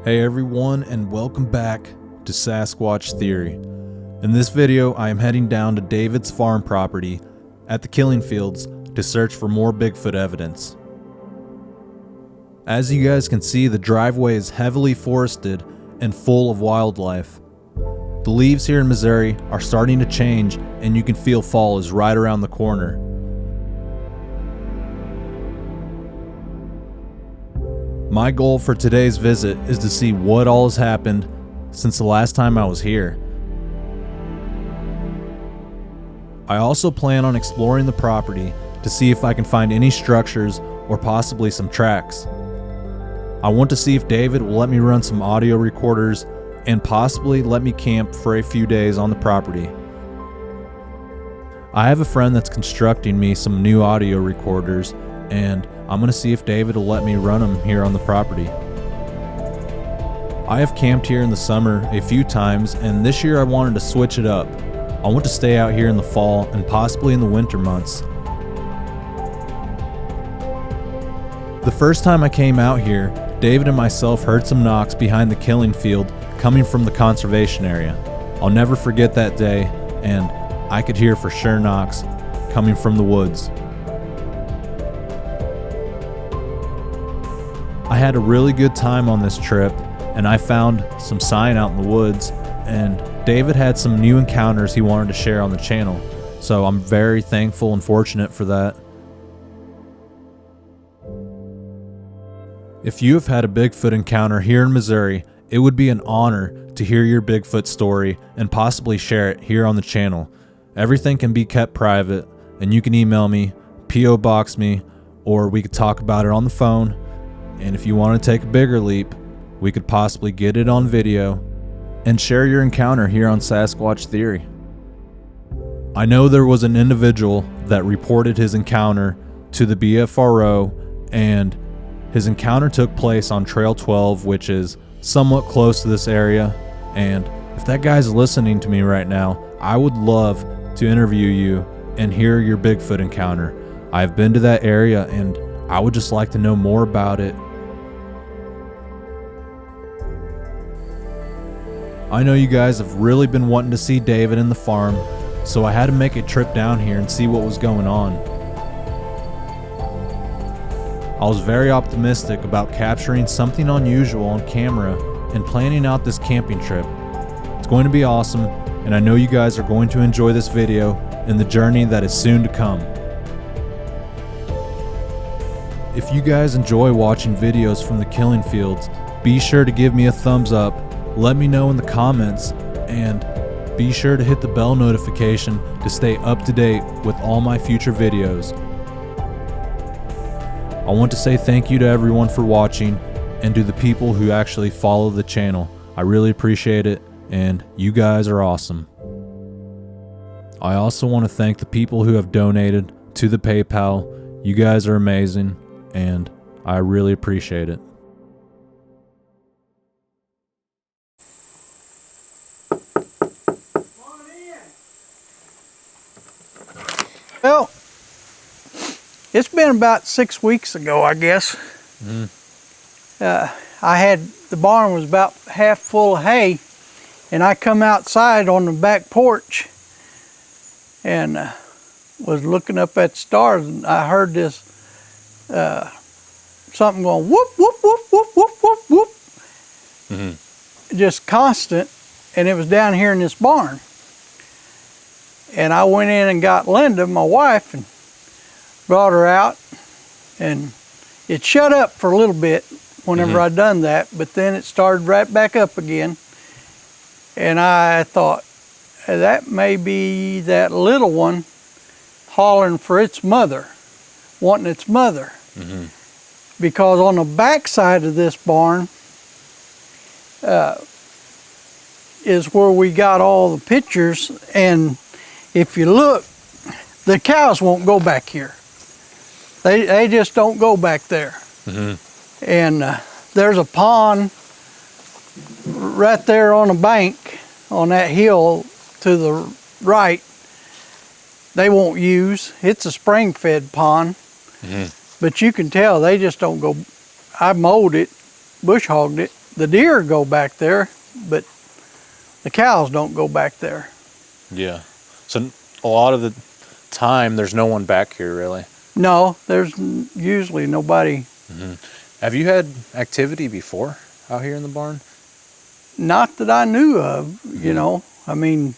Hey everyone, and welcome back to Sasquatch Theory. In this video, I am heading down to David's farm property at the Killing Fields to search for more Bigfoot evidence. As you guys can see, the driveway is heavily forested and full of wildlife. The leaves here in Missouri are starting to change, and you can feel fall is right around the corner. My goal for today's visit is to see what all has happened since the last time I was here. I also plan on exploring the property to see if I can find any structures or possibly some tracks. I want to see if David will let me run some audio recorders and possibly let me camp for a few days on the property. I have a friend that's constructing me some new audio recorders, and I'm going to see if David will let me run them here on the property. I have camped here in the summer a few times, and this year I wanted to switch it up. I want to stay out here in the fall and possibly in the winter months. The first time I came out here, David and myself heard some knocks behind the killing field coming from the conservation area. I'll never forget that day, and I could hear for sure knocks coming from the woods. I had a really good time on this trip, and I found some sign out in the woods, and David had some new encounters he wanted to share on the channel, so I'm very thankful and fortunate for that. If you have had a Bigfoot encounter here in Missouri, it would be an honor to hear your Bigfoot story and possibly share it here on the channel. Everything can be kept private, and you can email me, P.O. Box me, or we could talk about it on the phone. And if you want to take a bigger leap, we could possibly get it on video and share your encounter here on Sasquatch Theory. I know there was an individual that reported his encounter to the BFRO, and his encounter took place on Trail 12, which is somewhat close to this area. And if that guy's listening to me right now, I would love to interview you and hear your Bigfoot encounter. I've been to that area, and I would just like to know more about it. I know you guys have really been wanting to see David in the farm, so I had to make a trip down here and see what was going on. I was very optimistic about capturing something unusual on camera and planning out this camping trip. It's going to be awesome, and I know you guys are going to enjoy this video and the journey that is soon to come. If you guys enjoy watching videos from the Killing Fields, be sure to give me a thumbs up, let me know in the comments, and be sure to hit the bell notification to stay up to date with all my future videos. I want to say thank you to everyone for watching, and to the people who actually follow the channel. I really appreciate it, and you guys are awesome. I also want to thank the people who have donated to the PayPal. You guys are amazing, and I really appreciate it. Well, it's been about 6 weeks ago, I guess. The barn was about half full of hay, and I come outside on the back porch and was looking up at the stars, and I heard this something going whoop, whoop, whoop, whoop, whoop, whoop, whoop. Just constant, and it was down here in this barn. And I went in and got Linda, my wife, and brought her out, and it shut up for a little bit whenever I done that, but then it started right back up again. And I thought, hey, that may be that little one hollering for its mother, wanting its mother. Because on the back side of this barn is where we got all the pictures, and if you look, the cows won't go back here. They just don't go back there. And there's a pond right there on the bank on that hill to the right. They won't use. It's a spring-fed pond. But you can tell they just don't go. I mowed it, bush hogged it, the deer go back there, but the cows don't go back there. Yeah. So a lot of the time, there's no one back here, really. No, there's usually nobody. Have you had activity before out here in the barn? Not that I knew of, you know. I mean,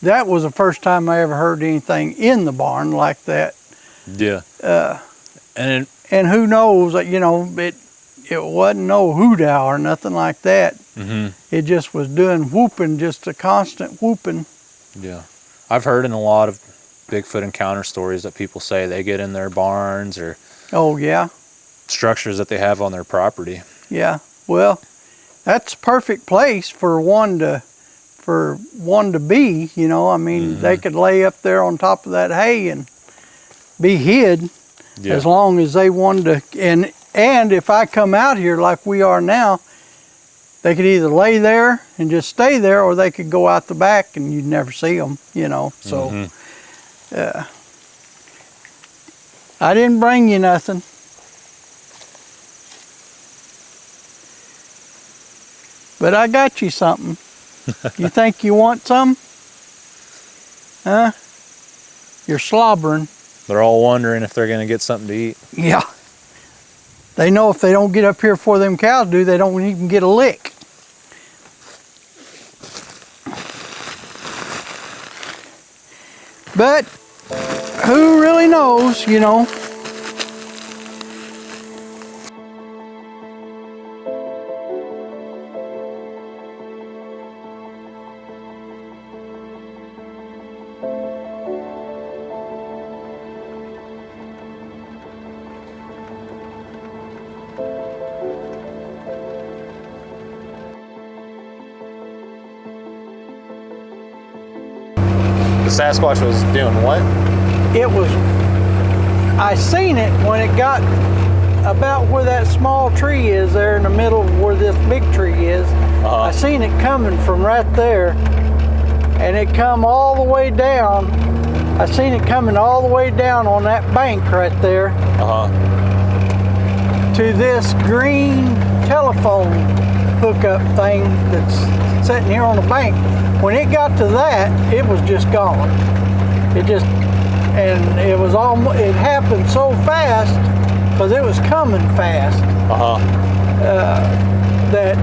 that was the first time I ever heard anything in the barn like that. Yeah. And who knows, you know, it wasn't no hoot owl or nothing like that. It just was doing whooping, just a constant whooping. Yeah. I've heard in a lot of Bigfoot encounter stories that people say they get in their barns or structures that they have on their property. Yeah. Well, that's a perfect place for one to be, you know. I mean, they could lay up there on top of that hay and be hid as long as they wanted to. And if I come out here like we are now, they could either lay there and just stay there, or they could go out the back and you'd never see them, you know. So I didn't bring you nothing. But I got you something. You think you want some? Huh? You're slobbering. They're all wondering if they're going to get something to eat. Yeah. They know if they don't get up here before them cows do, they don't even get a lick. But who really knows, you know? The Sasquatch was doing what? I seen it when it got about where that small tree is there in the middle where this big tree is. I seen it coming from right there, and it come all the way down. I seen it coming all the way down on that bank right there to this green telephone hookup thing that's sitting here on the bank. When it got to that, it was just gone. It happened so fast because it was coming fast that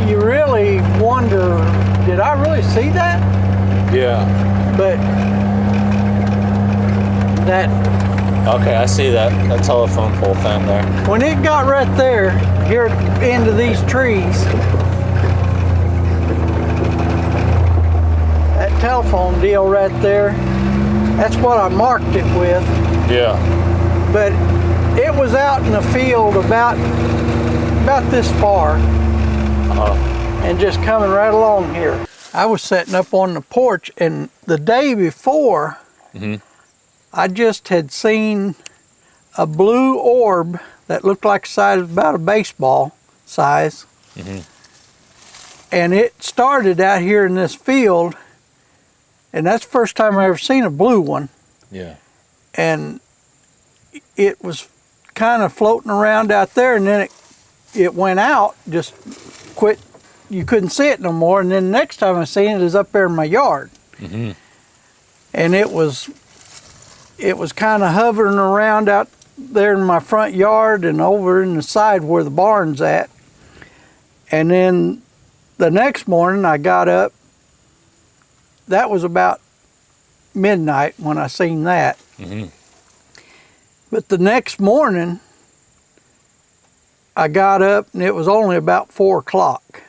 you really wonder, did I really see that? Yeah. But that. Okay, I see that telephone pole thing there. When it got right there, here at the end of these trees, that telephone deal right there, that's what I marked it with. Yeah. But it was out in the field about this far and just coming right along here. I was sitting up on the porch, and the day before, I just had seen a blue orb that looked like the size of about a baseball size. And it started out here in this field, and that's the first time I ever seen a blue one. Yeah. And it was kind of floating around out there, and then it went out, just quit. You couldn't see it no more. And then the next time I seen it is up there in my yard. And it was kind of hovering around out there in my front yard and over in the side where the barn's at. And then the next morning I got up. That was about midnight when I seen that. But the next morning I got up, and it was only about 4 o'clock.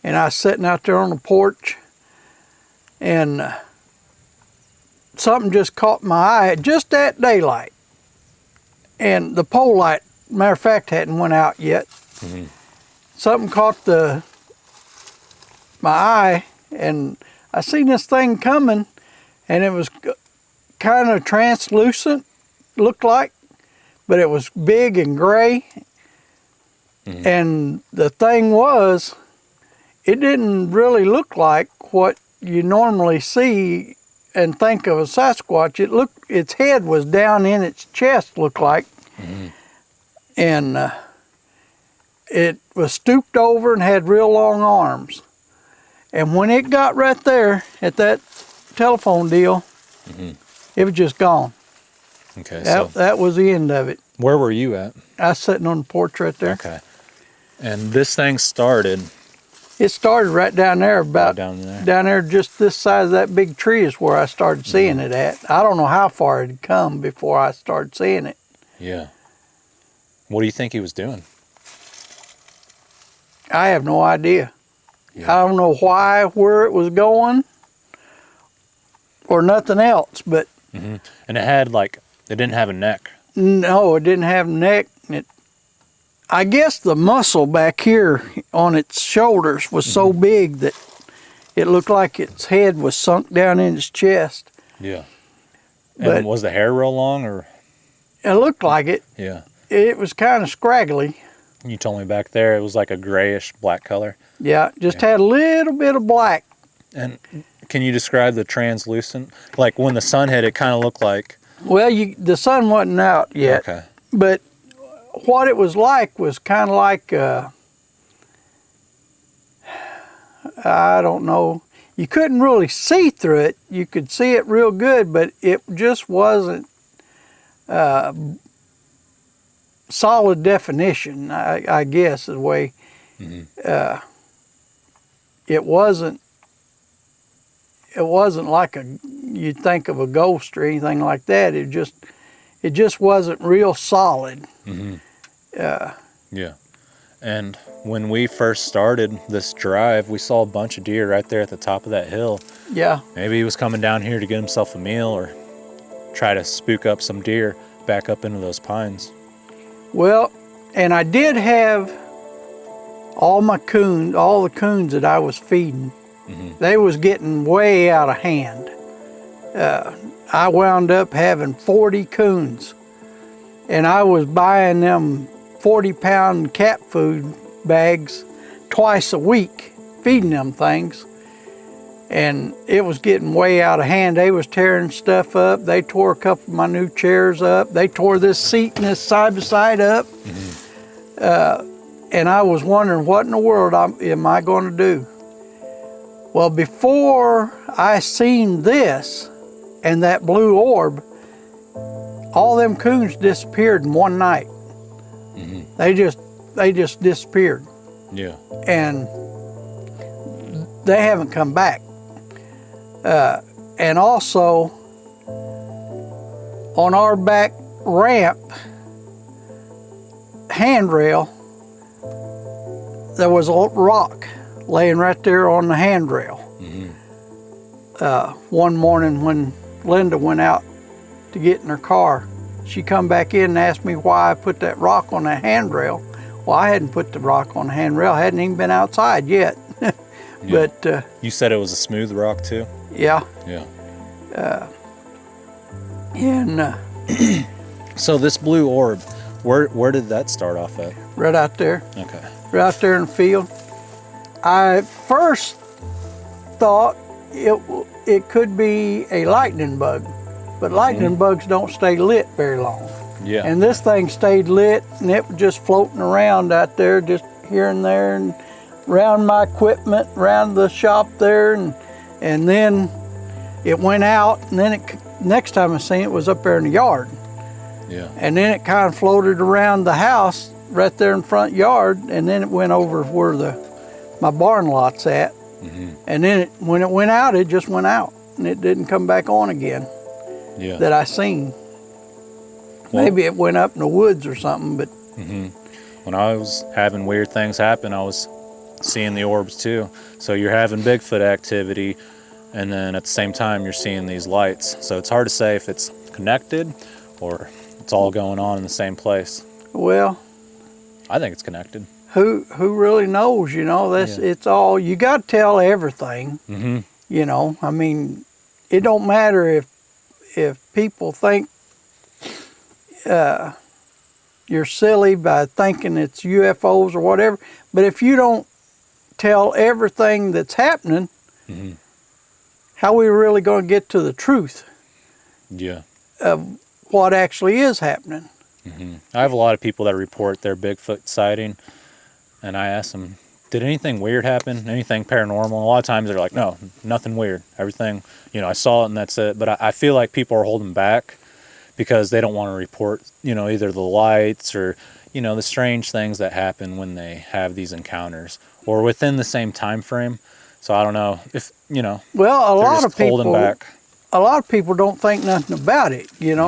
And I was sitting out there on the porch, and something just caught my eye just at daylight. And the pole light, matter of fact, hadn't went out yet. Something caught my eye, and I seen this thing coming, and it was kind of translucent, looked like, but it was big and gray. And the thing was, it didn't really look like what you normally see and think of a Sasquatch. Its head was down in its chest, looked like. And it was stooped over and had real long arms. And when it got right there at that telephone deal, it was just gone. Okay, That was the end of it. Where were you at? I was sitting on the porch right there. Okay. And this thing started? It started right down there, about down there, just this size of that big tree is where I started seeing it at. I don't know how far it had come before I started seeing it. Yeah. What do you think he was doing? I have no idea. Yeah. I don't know why, where it was going, or nothing else, but... And it had it didn't have a neck. No, it didn't have a neck. I guess the muscle back here on its shoulders was so big that it looked like its head was sunk down in its chest. Yeah. And was the hair real long, or? It looked like it. Yeah. It was kind of scraggly. You told me back there it was like a grayish black color. Yeah, just had a little bit of black. And can you describe the translucent? Like when the sun hit, it kind of looked like... Well, the sun wasn't out yet. Okay. But what it was kind of like, I don't know. You couldn't really see through it. You could see it real good, but it just wasn't solid definition, I guess, is the way. It wasn't like you'd think of a ghost or anything like that. It just wasn't real solid. Yeah. And when we first started this drive, we saw a bunch of deer right there at the top of that hill. Yeah. Maybe he was coming down here to get himself a meal or try to spook up some deer back up into those pines. Well, and I did have all the coons that I was feeding. They was getting way out of hand. I wound up having 40 coons, and I was buying them 40-pound cat food bags twice a week, feeding them things, and it was getting way out of hand. They was tearing stuff up. They tore a couple of my new chairs up. They tore this seat and this side-by-side up. And I was wondering, what in the world am I going to do? Well, before I seen this and that blue orb, all them coons disappeared in one night. They just disappeared. Yeah. And they haven't come back. And also, on our back ramp handrail, there was a rock laying right there on the handrail. One morning when Linda went out to get in her car, she come back in and asked me why I put that rock on the handrail. Well, I hadn't put the rock on the handrail. I hadn't even been outside yet. But you said it was a smooth rock too? Yeah. Yeah. And so this blue orb, where did that start off at? right out there. Okay. Right out there in the field. I first thought it could be a lightning bug, but lightning bugs don't stay lit very long. Yeah. And this thing stayed lit, and it was just floating around out there, just here and there, and around my equipment, around the shop there, and then it went out, and then next time I seen it was up there in the yard. Yeah. And then it kind of floated around the house right there in front yard, and then it went over where my barn lot's at. And then when it went out, it just went out, and it didn't come back on again. Yeah. That I seen. Well, maybe it went up in the woods or something, but. When I was having weird things happen, I was seeing the orbs too. So you're having Bigfoot activity, and then at the same time you're seeing these lights. So it's hard to say if it's connected or it's all going on in the same place. Well, I think it's connected. Who really knows? You know, it's all, you got to tell everything. You know, I mean, it don't matter if people think you're silly by thinking it's UFOs or whatever, but if you don't tell everything that's happening, how are we really going to get to the truth of what actually is happening? I have a lot of people that report their Bigfoot sighting, and I asked them, did anything weird happen? Anything paranormal? A lot of times they're like, no, nothing weird. Everything, I saw it and that's it. But I feel like people are holding back because they don't want to report, either the lights or, the strange things that happen when they have these encounters or within the same time frame. So I don't know if, well, a lot of people, holding back. A lot of people don't think nothing about it, and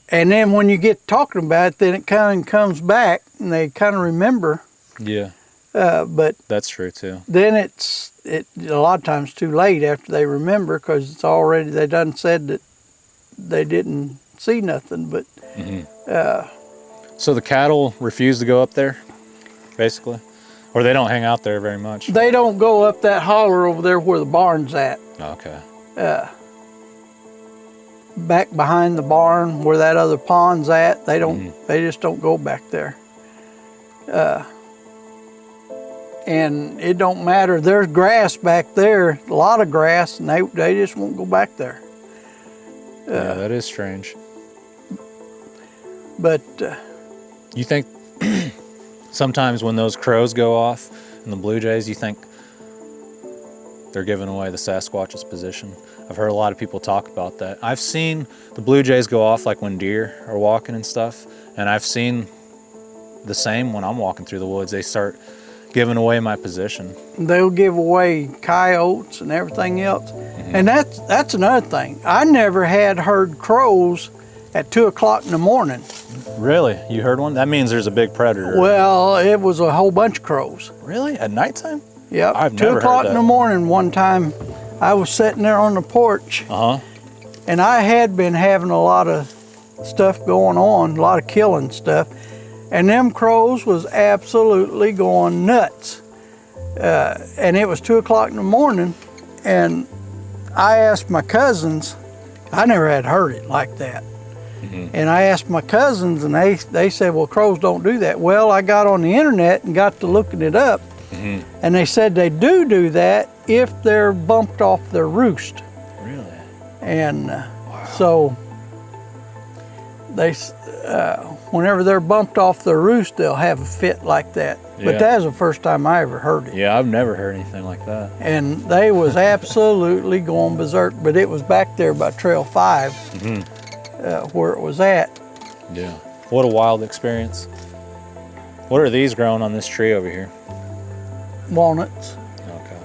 and then when you get talking about it, then it kind of comes back and they kind of remember. Yeah. But that's true too. Then it's a lot of times too late after they remember, because it's already, they done said that they didn't see nothing. But so the cattle refuse to go up there, basically, or they don't hang out there very much. They don't go up that holler over there where the barn's at. Okay. Back behind the barn where that other pond's at, they don't. They just don't go back there. And it don't matter. There's grass back there, a lot of grass, and they just won't go back there. Yeah, that is strange. But you think sometimes when those crows go off and the blue jays, you think they're giving away the Sasquatch's position? I've heard a lot of people talk about that. I've seen the blue jays go off like when deer are walking and stuff, and I've seen the same when I'm walking through the woods. They start giving away my position. They'll give away coyotes and everything else. And that's another thing. I never had heard crows at 2 o'clock in the morning. Really? You heard one? That means there's a big predator. Well, it was a whole bunch of crows. Really? At nighttime? Yep. I've 2 never o'clock heard that. in the morning one time, I was sitting there on the porch. And I had been having a lot of stuff going on, a lot of killing stuff. And them crows was absolutely going nuts. And it was 2 o'clock in the morning, and I asked my cousins, I never had heard it like that. And I asked my cousins, and they said, well, crows don't do that. Well, I got on the internet and got to looking it up, and they said they do that if they're bumped off their roost. Really? And so they, whenever they're bumped off their roost, they'll have a fit like that. Yeah. But that was the first time I ever heard it. Yeah, I've never heard anything like that. And they was absolutely going berserk, but it was back there by Trail 5, where it was at. Yeah. What a wild experience. What are these growing on this tree over here? Walnuts. Okay.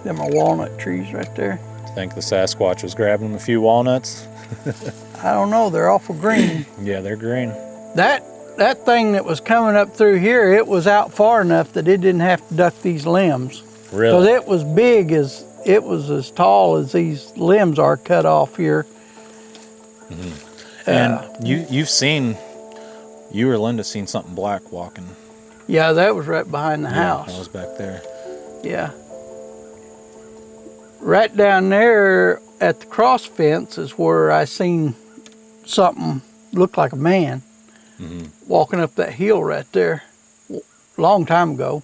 Them are walnut trees right there. Think the Sasquatch was grabbing a few walnuts? I don't know, they're awful green. Yeah, they're green. That thing that was coming up through here, it was out far enough that it didn't have to duck these limbs. Really? Because it was big, it was as tall as these limbs are cut off here. And you've seen, you or Linda seen something black walking. Yeah, that was right behind the house. That was back there. Yeah. Right down there at the cross fence is where I seen something look like a man walking up that hill right there a long time ago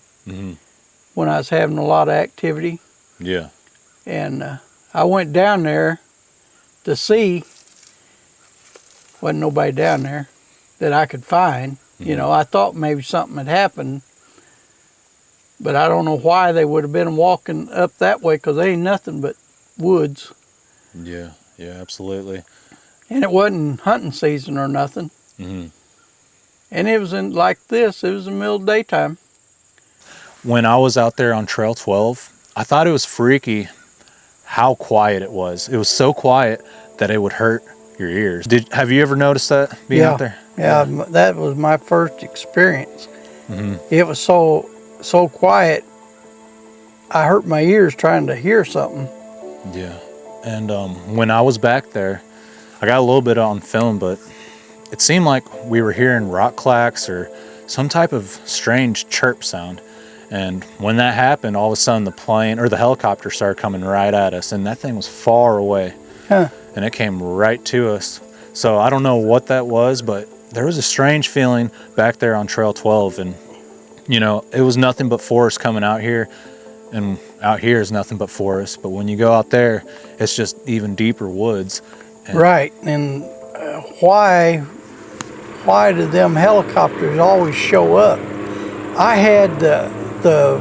when I was having a lot of activity. Yeah. And I went down there to see. Wasn't nobody down there that I could find. I thought maybe something had happened, but I don't know why they would have been walking up that way, because they ain't nothing but woods. Yeah, absolutely. And it wasn't hunting season or nothing. And it was in like this, it was in the middle of the daytime. When I was out there on Trail 12, I thought it was freaky how quiet it was. It was so quiet that it would hurt your ears. Have you ever noticed that being out there? Yeah, that was my first experience. It was so quiet, I hurt my ears trying to hear something. Yeah. And when I was back there, I got a little bit on film, but it seemed like we were hearing rock clacks or some type of strange chirp sound. And when that happened, all of a sudden the plane or the helicopter started coming right at us, and that thing was far away. And it came right to us. So I don't know what that was, but there was a strange feeling back there on Trail 12. And, it was nothing but forest coming out here. And out here is nothing but forest. But when you go out there, it's just even deeper woods. Right. And why do them helicopters always show up. I had the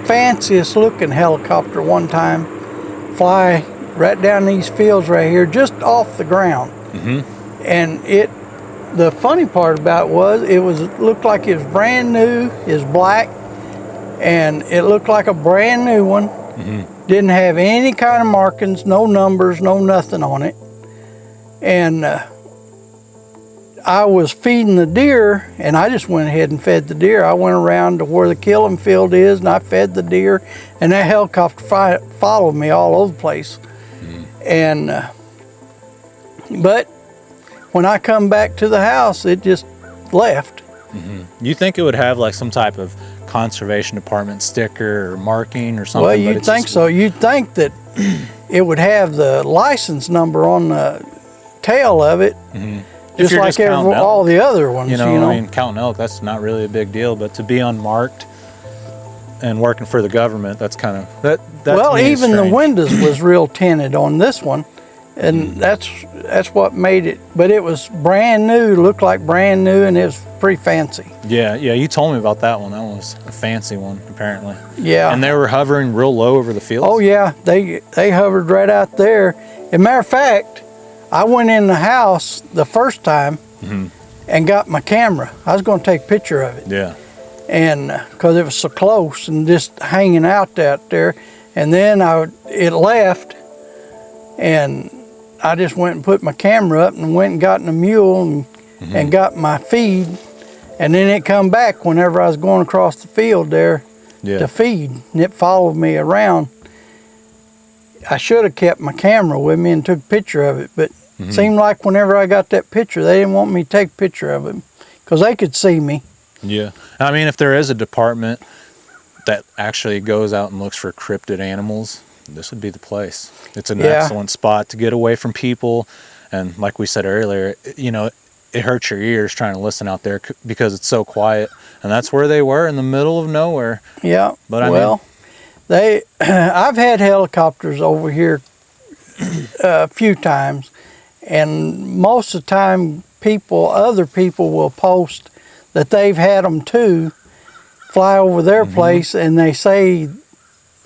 fanciest looking helicopter one time fly right down these fields right here, just off the ground. And the funny part about it looked like it was brand new. It was black, and it looked like a brand new one. Didn't have any kind of markings, no numbers, no nothing on it. And I was feeding the deer, and I just went ahead and fed the deer. I went around to where the killing field is, and I fed the deer, and that helicopter followed me all over the place. And but when I come back to the house, it just left. You think it would have like some type of conservation department sticker or marking or something? Well, you'd think so. You'd think that it would have the license number on the tail of it. Just like all the other ones, you know. I mean, counting elk, that's not really a big deal, but to be unmarked and working for the government, that's kind of that. Well, even the windows was real tinted on this one, and that's what made it. But it was brand new, looked like brand new, and it was pretty fancy. Yeah, you told me about that one. That one was a fancy one, apparently. Yeah. And they were hovering real low over the fields? Oh yeah, they hovered right out there. As a matter of fact, I went in the house the first time and got my camera. I was going to take a picture of it. Yeah. And because it was so close and just hanging out there. And then it left, and I just went and put my camera up and went and got in a mule and got my feed. And then it come back whenever I was going across the field there to feed. And it followed me around. I should have kept my camera with me and took a picture of it, but it seemed like whenever I got that picture, they didn't want me to take a picture of it because they could see me. Yeah. I mean, if there is a department that actually goes out and looks for cryptid animals, this would be the place. It's an excellent spot to get away from people. And like we said earlier, you know, it hurts your ears trying to listen out there because it's so quiet. And that's where they were, in the middle of nowhere. Yeah. But I mean, I've had helicopters over here a few times, and most of the time other people will post that they've had them too fly over their place, and they say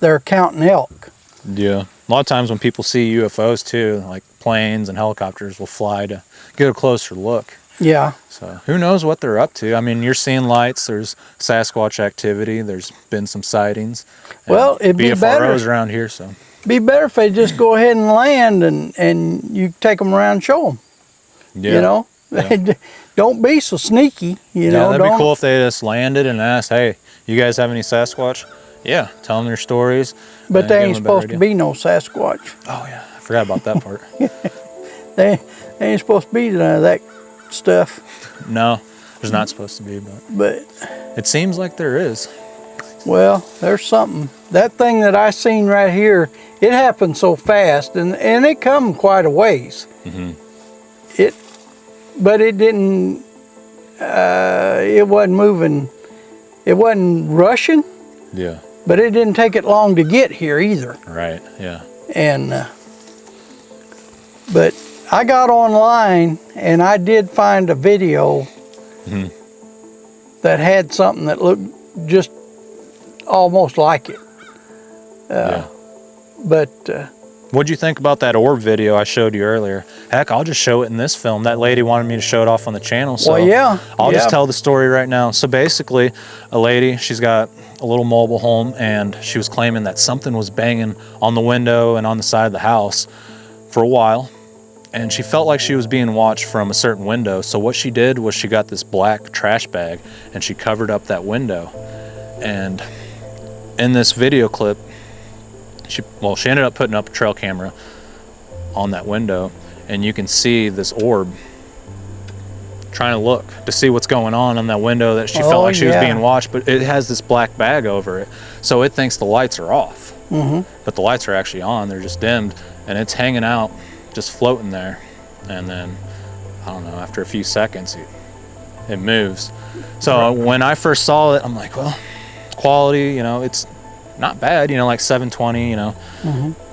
they're counting elk. Yeah. A lot of times when people see UFOs too, like planes and helicopters will fly to get a closer look. Yeah. So who knows what they're up to? I mean, you're seing lights. There's Sasquatch activity. There's been some sightings. Well, it'd be better. BFRO's around here, so. Be better if they just go ahead and land and you take them around and show them. Yeah. You know, don't be so sneaky. You know, that'd be cool if they just landed and asked, "Hey, you guys have any Sasquatch?" Yeah, tell them their stories. But they ain't supposed to be no Sasquatch. Oh yeah, I forgot about that part. They ain't supposed to be none of that stuff. No, there's not supposed to be, but it seems like there is. Well, there's something. That thing that I seen right here, it happened so fast, and it come quite a ways. But it didn't. It wasn't moving. It wasn't rushing. Yeah. But it didn't take it long to get here either. Right. Yeah. And but I got online and I did find a video that had something that looked just almost like it. But what'd you think about that orb video I showed you earlier? Heck, I'll just show it in this film. That lady wanted me to show it off on the channel, so well, yeah, I'll just tell the story right now. So basically, a lady, she's got a little mobile home, and she was claiming that something was banging on the window and on the side of the house for a while, and she felt like she was being watched from a certain window. So what she did was she got this black trash bag and she covered up that window. And in this video clip, she ended up putting up a trail camera on that window, and you can see this orb trying to look to see what's going on that window that she felt like she was being watched, but it has this black bag over it, so it thinks the lights are off. But the lights are actually on, they're just dimmed, and it's hanging out, just floating there. And then, I don't know, after a few seconds, it moves. So when I first saw it, I'm like, well, quality, you know, it's not bad, you know, like 720, you know,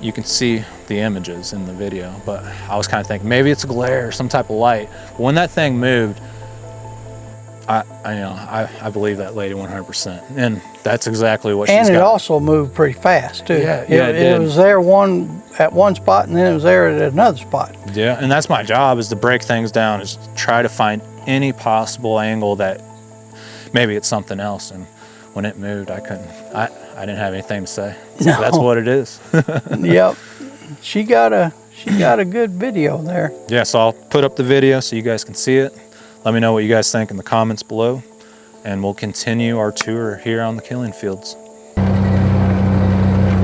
you can see the images in the video, but I was kind of thinking maybe it's a glare or some type of light. But when that thing moved, I believe that lady 100%, and that's exactly what she's got. And it also moved pretty fast too. Yeah, it did. It was there at one spot, and then it was there at another spot. Yeah, and that's my job, is to break things down, is try to find any possible angle that maybe it's something else. And when it moved, I didn't have anything to say. So No. that's what it is. Yep, she got a good video there. Yeah, so I'll put up the video so you guys can see it. Let me know what you guys think in the comments below, and we'll continue our tour here on the killing fields.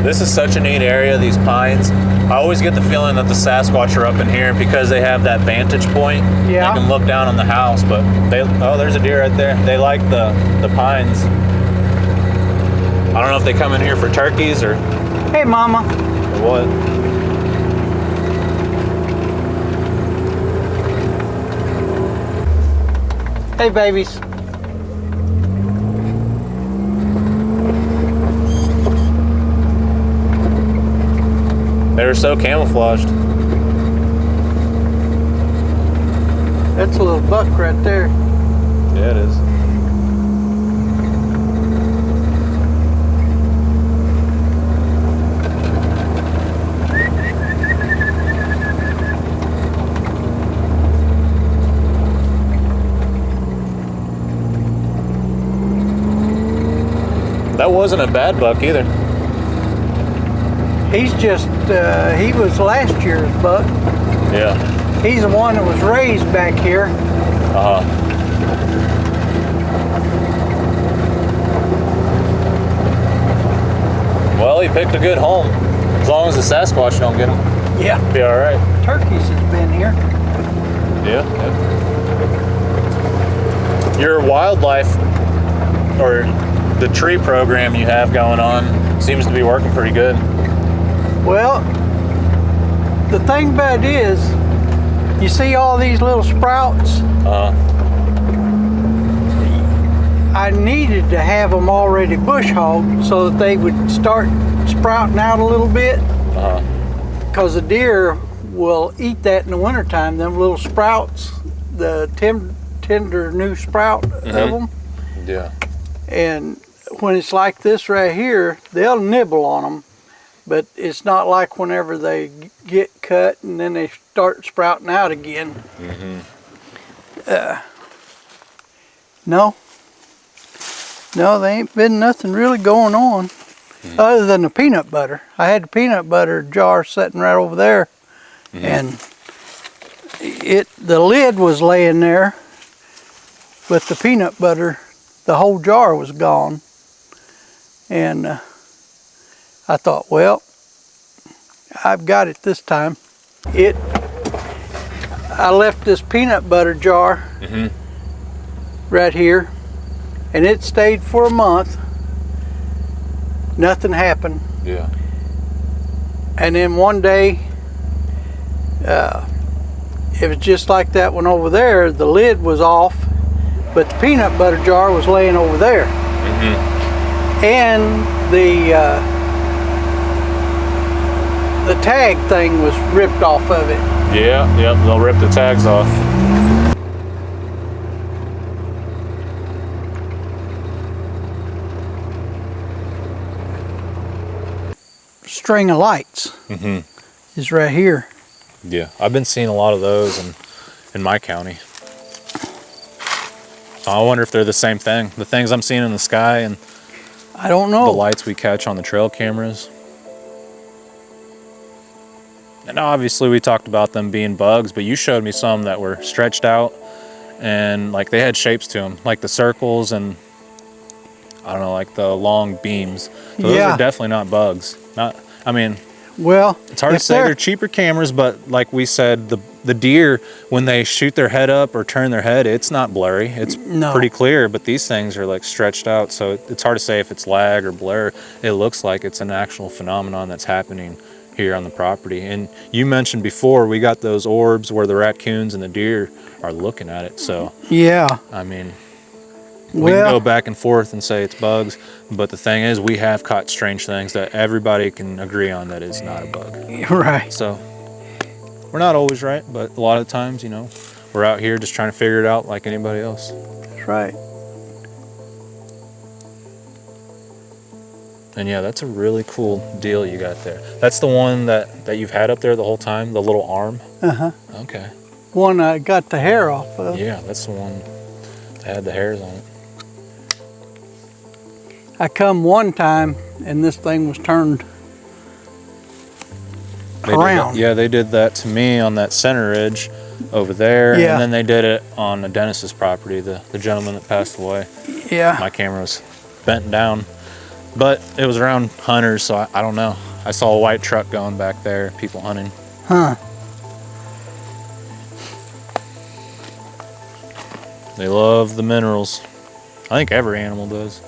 This is such a neat area, these pines. I always get the feeling that the Sasquatch are up in here because they have that vantage point. Yeah. They can look down on the house, but oh, there's a deer right there. They like the pines. I don't know if they come in here for turkeys or Hey, Mama. what. Hey, babies. They were so camouflaged. That's a little buck right there. Yeah, it is. That wasn't a bad buck either. He's just, he was last year's buck. Yeah. He's the one that was raised back here. Well, he picked a good home. As long as the Sasquatch don't get him, Yeah. be all right. Turkeys has been here. Yeah. Your wildlife, or the tree program you have going on, seems to be working pretty good. Well, the thing about it is, you see all these little sprouts? I needed to have them already bush hogged so that they would start sprouting out a little bit. Because the deer will eat that in the wintertime, them little sprouts, the tender new sprout of them. Yeah. And when it's like this right here, they'll nibble on them. But it's not like whenever they get cut and then they start sprouting out again. No, there ain't been nothing really going on other than the peanut butter. I had the peanut butter jar sitting right over there, and the lid was laying there, but the peanut butter, the whole jar was gone. And I thought, well, I've got it this time. I left this peanut butter jar right here, and it stayed for a month. Nothing happened. Yeah. And then one day, it was just like that one over there. The lid was off, but the peanut butter jar was laying over there. And the tag thing was ripped off of it. Yeah, yep, they'll rip the tags off. String of lights is right here. Yeah, I've been seeing a lot of those in my county. So I wonder if they're the same thing. The things I'm seeing in the sky and I don't know. the lights we catch on the trail cameras. And obviously we talked about them being bugs, but you showed me some that were stretched out and like they had shapes to them, like the circles and I don't know, like the long beams. So those are definitely not bugs. Well, it's hard to say. They're cheaper cameras, but like we said, the deer, when they shoot their head up or turn their head, it's not blurry. It's pretty clear, but these things are like stretched out. So it's hard to say if it's lag or blur. It looks like it's an actual phenomenon that's happening here on the property. And you mentioned before, we got those orbs where the raccoons and the deer are looking at it. So yeah, I mean, we can go back and forth and say it's bugs, but the thing is we have caught strange things that everybody can agree on that is not a bug. Right. So we're not always right, but a lot of times, you know, we're out here just trying to figure it out like anybody else. That's right. And yeah, that's a really cool deal you got there. That's the one that you've had up there the whole time, the little arm? Uh-huh. Okay. One I got the hair off of. Yeah, that's the one that had the hairs on it. I come one time and this thing was turned around. Yeah, they did that to me on that center ridge over there. Yeah. And then they did it on Dennis's property, the gentleman that passed away. Yeah. My camera was bent down. But it was around hunters, so I don't know. I saw a white truck going back there, people hunting. Huh. They love the minerals. I think every animal does.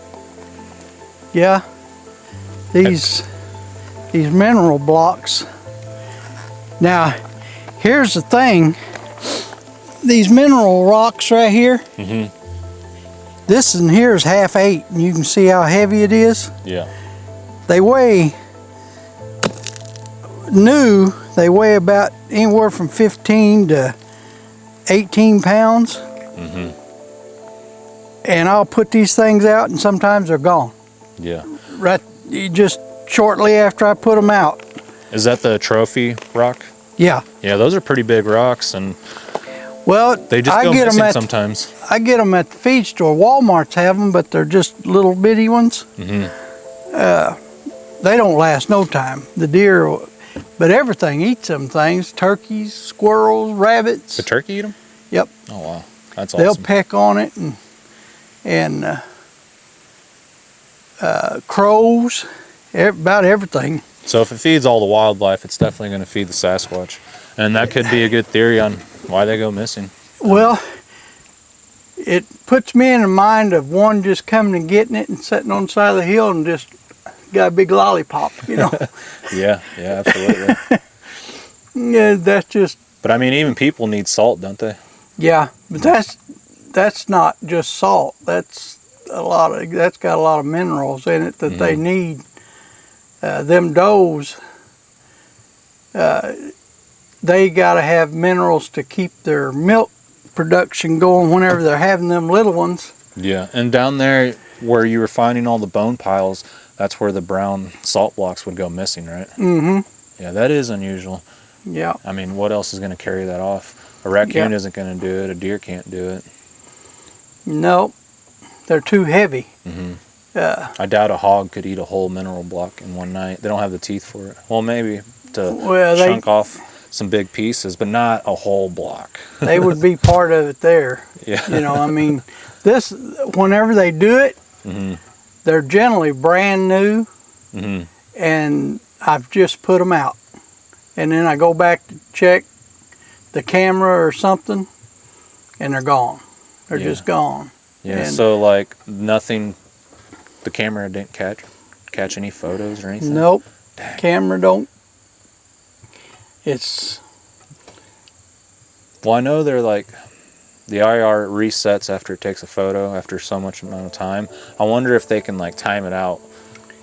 Yeah. These mineral blocks. Now, here's the thing. These mineral rocks right here. Mm-hmm. This in here is 1/2 and you can see how heavy it is. Yeah. They weigh they weigh about anywhere from 15 to 18 pounds. Mm-hmm. And I'll put these things out and sometimes they're gone. Yeah. Right, just shortly after I put them out. Is that the trophy rock? Yeah. Yeah, those are pretty big rocks, and well, they just go missing sometimes. I get them at the feed store. Walmart's have them, but they're just little bitty ones. Mm-hmm. They don't last no time. The deer, but everything eats them things. Turkeys, squirrels, rabbits. The turkey eat them? Yep. Oh, wow. That's They'll awesome. peck on it and crows, about everything. So if it feeds all the wildlife, it's definitely going to feed the Sasquatch. And that could be a good theory on why they go missing. Well, it puts me in the mind of one just coming and getting it and sitting on the side of the hill and just got a big lollipop, you know. Yeah, absolutely. Yeah, that's just... But I mean, even people need salt, don't they? Yeah, but that's not just salt. That's got a lot of minerals in it that they need. Them does, they got to have minerals to keep their milk production going whenever they're having them little ones. Yeah, and down there where you were finding all the bone piles, that's where the brown salt blocks would go missing, right? Mm-hmm. Yeah, that is unusual. Yeah. I mean, what else is going to carry that off? A raccoon isn't going to do it. A deer can't do it. No, they're too heavy. Mm-hmm. I doubt a hog could eat a whole mineral block in one night. They don't have the teeth for it. Well, maybe to chunk off some big pieces, but not a whole block. They would be part of it there. Yeah. You know, I mean, whenever they do it, they're generally brand new, and I've just put them out. And then I go back to check the camera or something, and they're gone. They're just gone. Yeah, so like nothing, the camera didn't catch any photos or anything? Nope. Dang. Camera don't. It's... Well, I know they're like, the IR resets after it takes a photo after so much amount of time. I wonder if they can like time it out.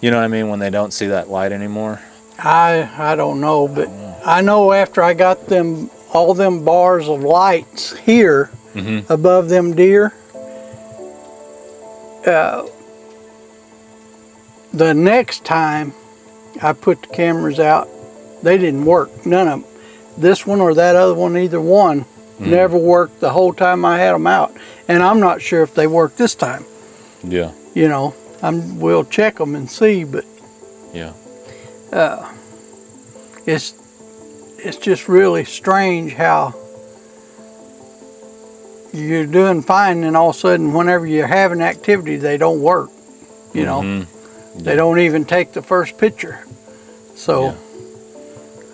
You know what I mean? When they don't see that light anymore. I don't know, but I know after I got all them bars of lights here above them deer, the next time I put the cameras out, they didn't work. None of them. This one or that other one, either one, never worked the whole time I had them out. And I'm not sure if they worked this time. Yeah. You know, we'll check them and see, but yeah. It's just really strange how you're doing fine and all of a sudden whenever you're having activity they don't work, you know. They don't even take the first picture, so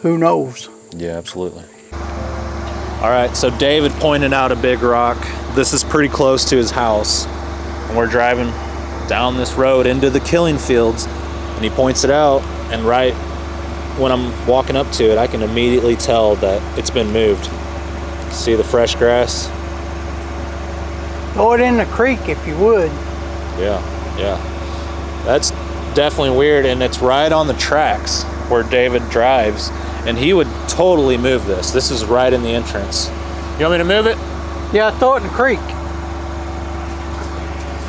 who knows. Yeah, absolutely. All right, so David pointed out a big rock. This is pretty close to his house, and we're driving down this road into the killing fields, and he points it out, and right when I'm walking up to it, I can immediately tell that it's been moved. See the fresh grass? Throw it in the creek if you would. Yeah. That's definitely weird, and it's right on the tracks where David drives, and he would totally move this. This is right in the entrance. You want me to move it? Yeah, throw it in the creek.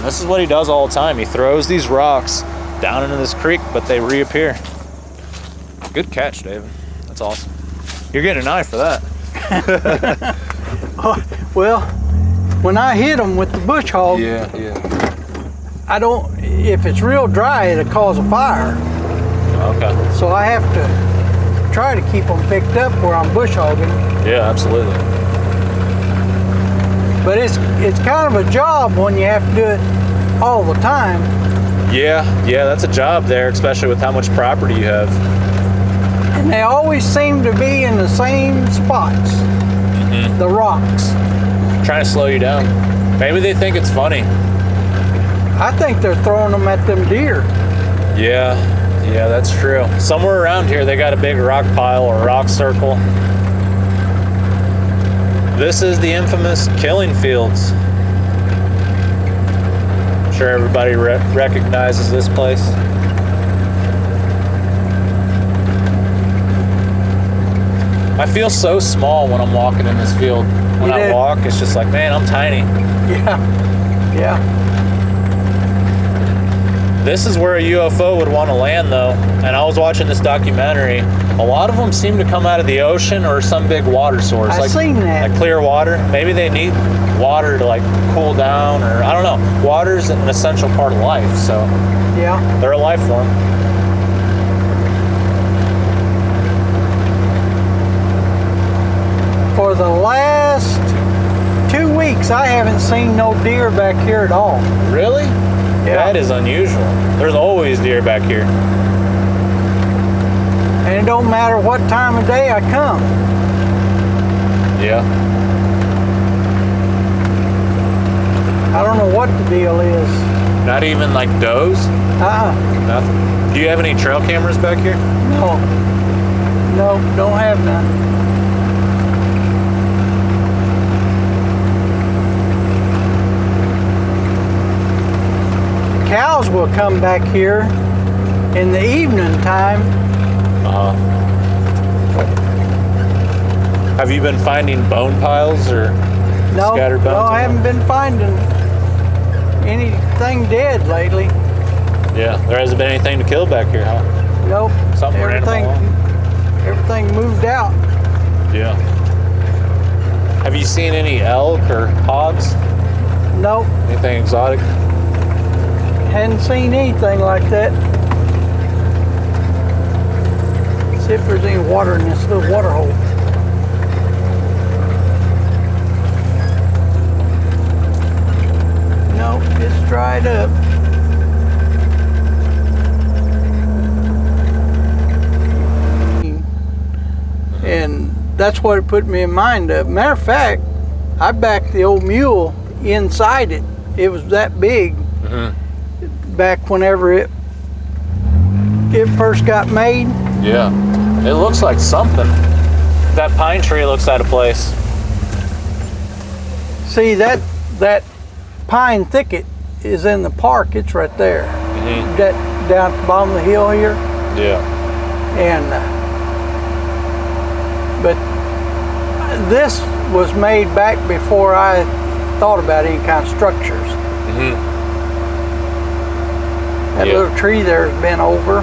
This is what he does all the time. He throws these rocks down into this creek, but they reappear. Good catch, David. That's awesome. You're getting a knife for that. Well, when I hit them with the bush hog, I don't, if it's real dry, it'll cause a fire. Okay. So I have to try to keep them picked up where I'm bush hogging. Yeah, absolutely. But it's kind of a job when you have to do it all the time. Yeah, that's a job there, especially with how much property you have. And they always seem to be in the same spots, the rocks. Trying to slow you down. Maybe they think it's funny. I think they're throwing them at them deer. Yeah, that's true. Somewhere around here, they got a big rock pile or rock circle. This is the infamous killing fields. I'm sure everybody recognizes this place. I feel so small when I'm walking in this field. When I walk, it's just like, man, I'm tiny. Yeah. This is where a UFO would want to land, though. And I was watching this documentary. A lot of them seem to come out of the ocean or some big water source. I've seen that. Like clear water. Maybe they need water to like cool down, or I don't know. Water's an essential part of life, so yeah, they're a life form. For the last 2 weeks, I haven't seen no deer back here at all. Really? Yeah. That is unusual. There's always deer back here. And it don't matter what time of day I come. Yeah. I don't know what the deal is. Not even like does? Nothing. Do you have any trail cameras back here? No, don't have none. Cows will come back here in the evening time. Have you been finding bone piles or scattered bones? No, I haven't been finding anything dead lately. Yeah, there hasn't been anything to kill back here, huh? Nope. Everything moved out. Yeah. Have you seen any elk or hogs? Nope. Anything exotic? Hadn't seen anything like that. See if there's any water in this little water hole. Nope, it's dried up. And that's what it put me in mind of. Matter of fact, I backed the old mule inside it. It was that big. Back whenever it first got made. Yeah, it looks like something. That pine tree looks out of place. See, that pine thicket is in the park. It's right there. That down at the bottom of the hill here. Yeah. And but this was made back before I thought about any kind of structures. That little tree there's been over.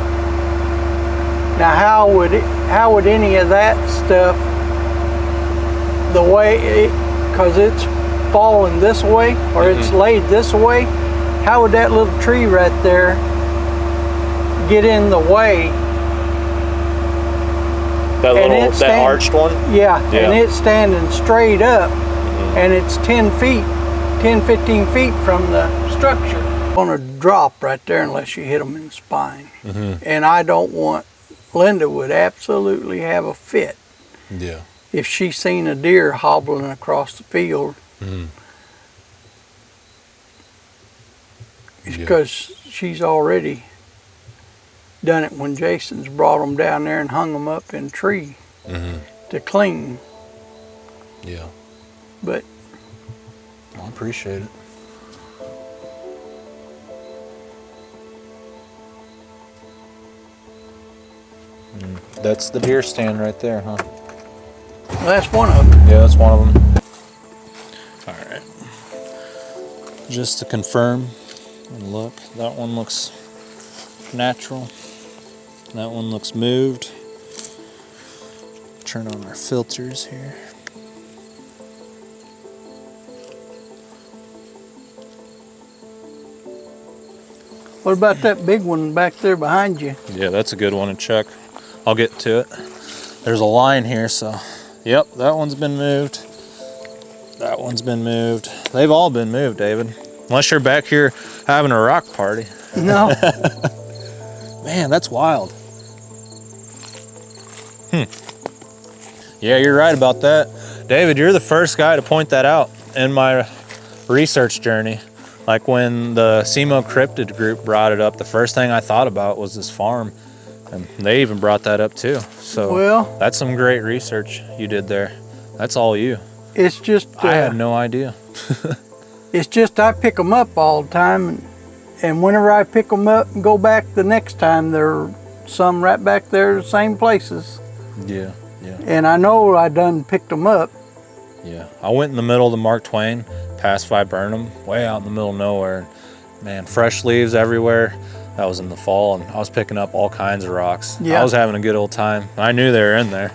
Now how would any of that stuff, the way because it's falling this way or it's laid this way, how would that little tree right there get in the way? That arched one? Yeah, and it's standing straight up and it's 10, 15 feet from the structure. Going to drop right there unless you hit them in the spine. And I don't want, Linda would absolutely have a fit if she seen a deer hobbling across the field. Because she's already done it when Jason's brought them down there and hung them up in a tree to clean. Yeah. But I appreciate it. That's the deer stand right there, huh? Well, that's one of them. Yeah, that's one of them. All right. Just to confirm, And look, that one looks natural. That one looks moved. Turn on our filters here. What about that big one back there behind you? Yeah, that's a good one to check. I'll get to it. There's a line here, so yep, that one's been moved. That one's been moved. They've all been moved, David. Unless you're back here having a rock party. No. Man, that's wild. Yeah, you're right about that. David, you're the first guy to point that out in my research journey. Like when the SEMO cryptid group brought it up, the first thing I thought about was this farm. And they even brought that up too. So well, that's some great research you did there. That's all you. It's just... I had no idea. It's just I pick them up all the time. And whenever I pick them up and go back the next time, there are some right back there, the same places. Yeah, yeah. And I know I done picked them up. Yeah, I went in the middle of the Mark Twain, past Viburnum, way out in the middle of nowhere. Man, fresh leaves everywhere. That was in the fall, and I was picking up all kinds of rocks. Yeah. I was having a good old time. I knew they were in there.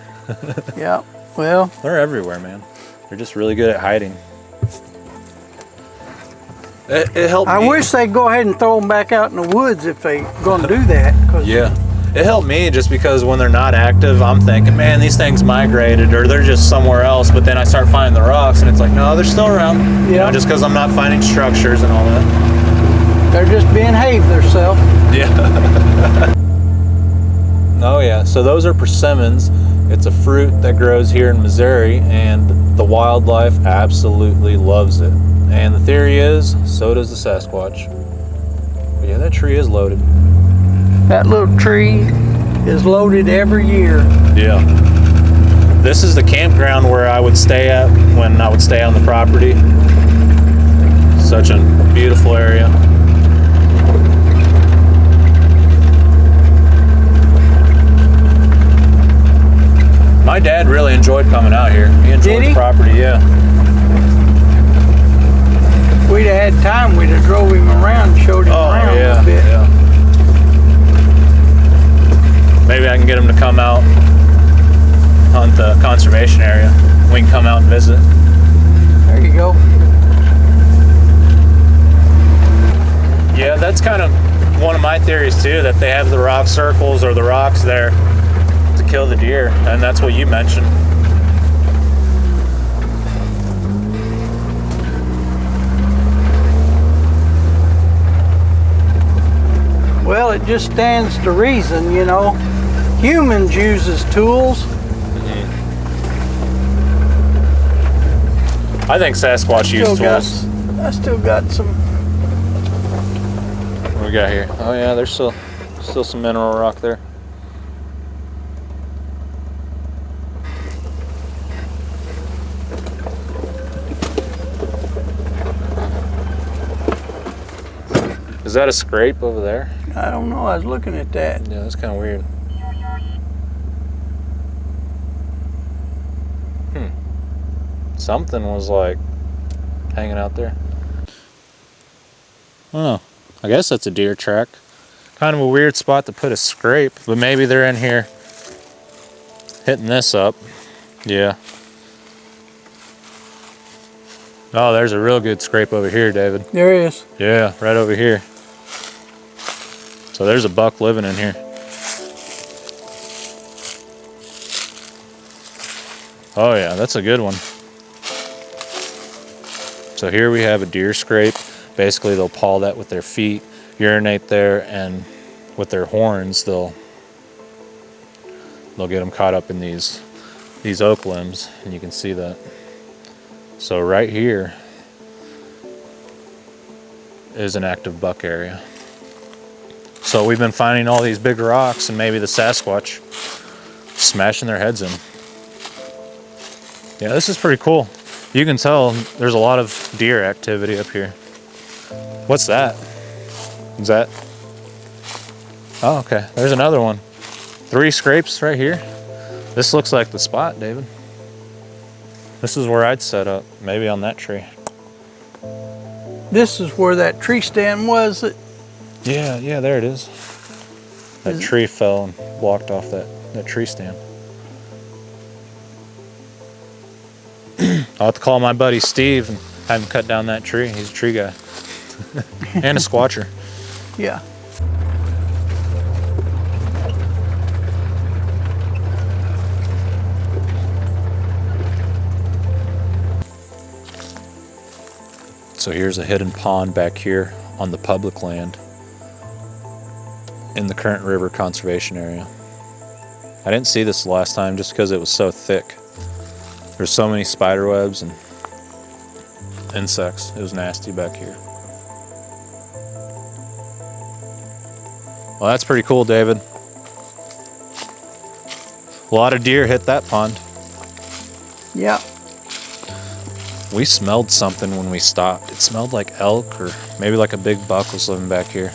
Yeah, well. They're everywhere, man. They're just really good at hiding. It helped me. I wish they'd go ahead and throw them back out in the woods if they gonna do that. Yeah. It helped me just because when they're not active, I'm thinking, man, these things migrated or they're just somewhere else. But then I start finding the rocks and it's like, no, they're still around. Yeah. You know, just because I'm not finding structures and all that. They're just behaving themselves. Yeah. Oh yeah, so those are persimmons. It's a fruit that grows here in Missouri and the wildlife absolutely loves it. And the theory is, so does the Sasquatch. But yeah, that tree is loaded. That little tree is loaded every year. Yeah. This is the campground where I would stay at when I would stay on the property. Such a beautiful area. My dad really enjoyed coming out here. He enjoyed the property, yeah. If we'd have had time, we'd have drove him around and showed him around a little bit. Yeah. Maybe I can get him to come out, hunt the conservation area. We can come out and visit. There you go. Yeah, that's kind of one of my theories too, that they have the rock circles or the rocks there to kill the deer, and that's what you mentioned. Well, it just stands to reason, you know. Humans uses tools. I think Sasquatch used tools. I still got some. What do we got here? Oh yeah, there's still some mineral rock there. Is that a scrape over there? I don't know, I was looking at that. Yeah, that's kind of weird. Something was like hanging out there. Oh, I guess that's a deer track. Kind of a weird spot to put a scrape, but maybe they're in here hitting this up. Yeah. Oh, there's a real good scrape over here, David. There is. Yeah, right over here. So there's a buck living in here. Oh yeah, that's a good one. So here we have a deer scrape. Basically they'll paw that with their feet, urinate there, and with their horns they'll get them caught up in these oak limbs, and you can see that. So right here is an active buck area. So we've been finding all these big rocks and maybe the Sasquatch smashing their heads in. Yeah, this is pretty cool. You can tell there's a lot of deer activity up here. What's that? Is that? Oh, okay. There's another one. 3 scrapes right here. This looks like the spot, David. This is where I'd set up, maybe on that tree. This is where that tree stand was. Yeah, there it is. That tree fell and blocked off that tree stand. I'll have to call my buddy Steve and have him cut down that tree. He's a tree guy. And a squatcher. Yeah. So here's a hidden pond back here on the public land in the Current River Conservation Area. I didn't see this last time just because it was so thick. There's so many spider webs and insects. It was nasty back here. Well, that's pretty cool, David. A lot of deer hit that pond. Yeah. We smelled something when we stopped. It smelled like elk or maybe like a big buck was living back here.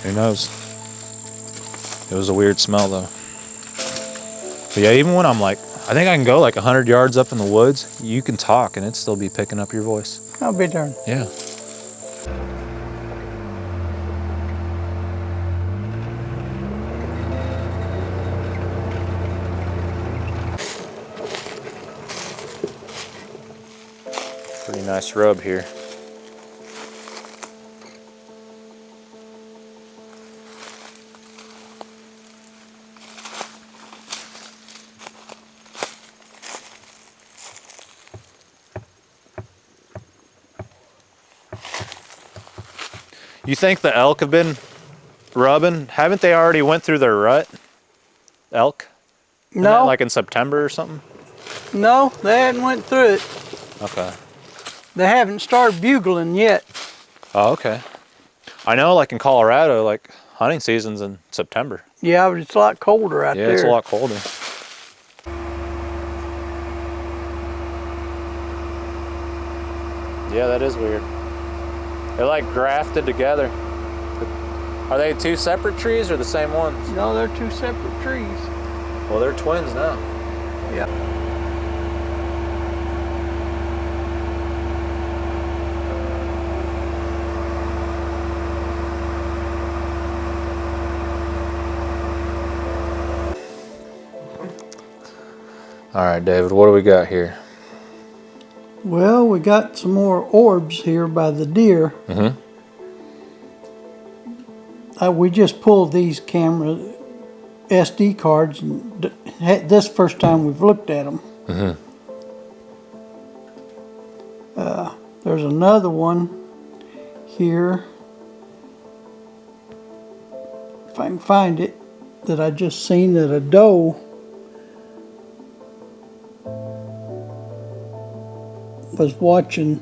Who knows? It was a weird smell though. But yeah, even when I'm like, I think I can go like 100 yards up in the woods, you can talk and it'd still be picking up your voice. I'll be darned. Yeah. Pretty nice rub here. You think the elk have been rubbing? Haven't they already went through their rut? Elk? Isn't that No. like in September or something? No, they hadn't went through it. Okay. They haven't started bugling yet. Oh, okay. I know like in Colorado, like hunting season's in September. Yeah, but it's a lot colder out there. Yeah, it's a lot colder. Yeah, that is weird. They're like grafted together. Are they two separate trees or the same ones? No, they're two separate trees. Well, they're twins now. Yeah. All right, David, what do we got here? Well, we got some more orbs here by the deer. Mm-hmm. We just pulled these camera SD cards, and this first time we've looked at them. Mm-hmm. There's another one here, if I can find it, that I just seen that a doe was watching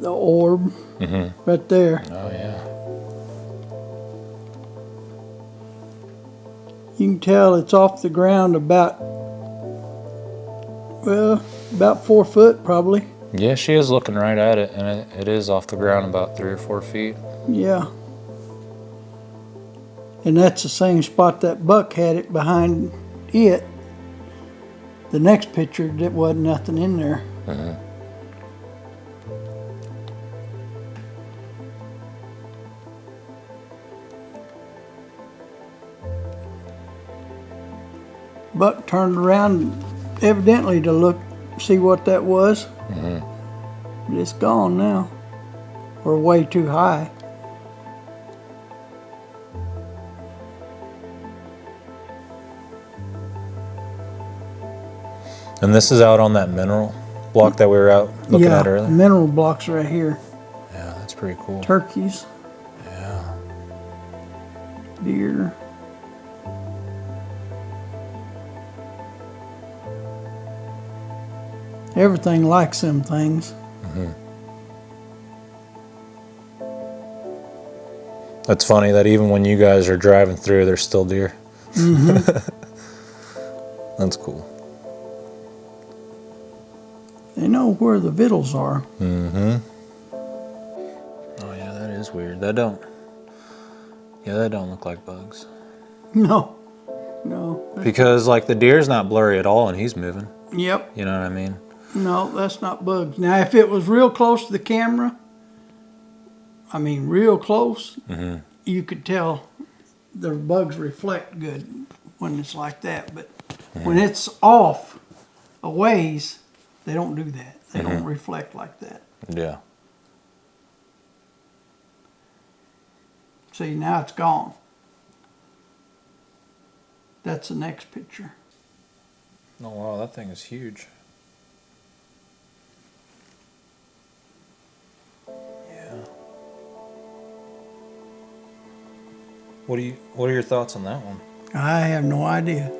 the orb right there. Oh, yeah. You can tell it's off the ground about 4 foot probably. Yeah, she is looking right at it, and it is off the ground about 3 or 4 feet. Yeah. And that's the same spot that buck had it behind it. The next picture, there wasn't nothing in there. Mm-hmm. Buck turned around evidently to see what that was. Mm-hmm. But it's gone now. We're way too high. And this is out on that mineral block that we were out looking at Yeah, earlier? mineral blocks right here. Yeah, that's pretty cool. Turkeys, Yeah. deer. Everything likes them things. Mm-hmm. That's funny that even when you guys are driving through, there's still deer. Mm-hmm. That's cool. They know where the vittles are. Mm-hmm. Oh yeah, that is weird. That don't look like bugs. No. Because like the deer's not blurry at all and he's moving. Yep. You know what I mean? No, that's not bugs. Now, if it was real close to the camera, I mean, real close, you could tell the bugs reflect good when it's like that. But when it's off a ways, they don't do that. They don't reflect like that. Yeah. See, now it's gone. That's the next picture. Oh wow, that thing is huge. Yeah. What are your thoughts on that one? I have no idea.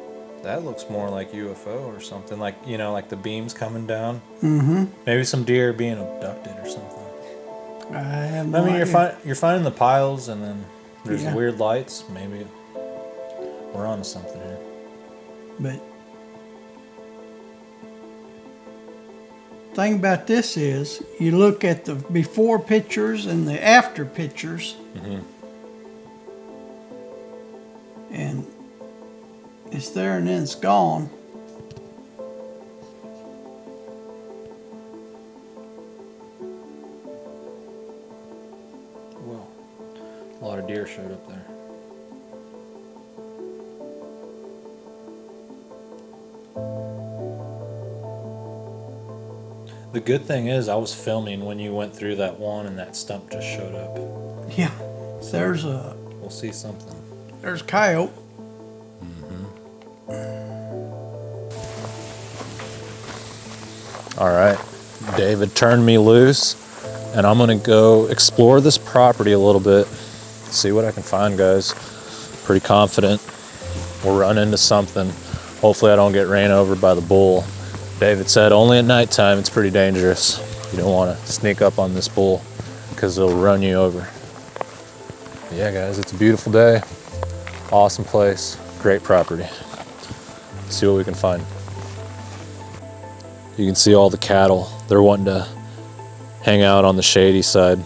That looks more like UFO or something, like, you know, like the beams coming down. Mm-hmm. Maybe some deer being abducted or something. I have no I mean, idea. you're finding the piles, and then there's Yeah. the weird lights. Maybe we're onto something here. But thing about this is, you look at the before pictures and the after pictures, and it's there and then it's gone. Well, a lot of deer showed up there. The good thing is I was filming when you went through that one and that stump just showed up. Yeah, So there's we'll see something. coyote. All right, David turned me loose, and I'm gonna go explore this property a little bit, see what I can find, guys. Pretty confident we'll run into something. Hopefully I don't get ran over by the bull. David said only at nighttime it's pretty dangerous. You don't want to sneak up on this bull because it'll run you over. But yeah, guys, it's a beautiful day. Awesome place, great property. Let's see what we can find. You can see all the cattle. They're wanting to hang out on the shady side.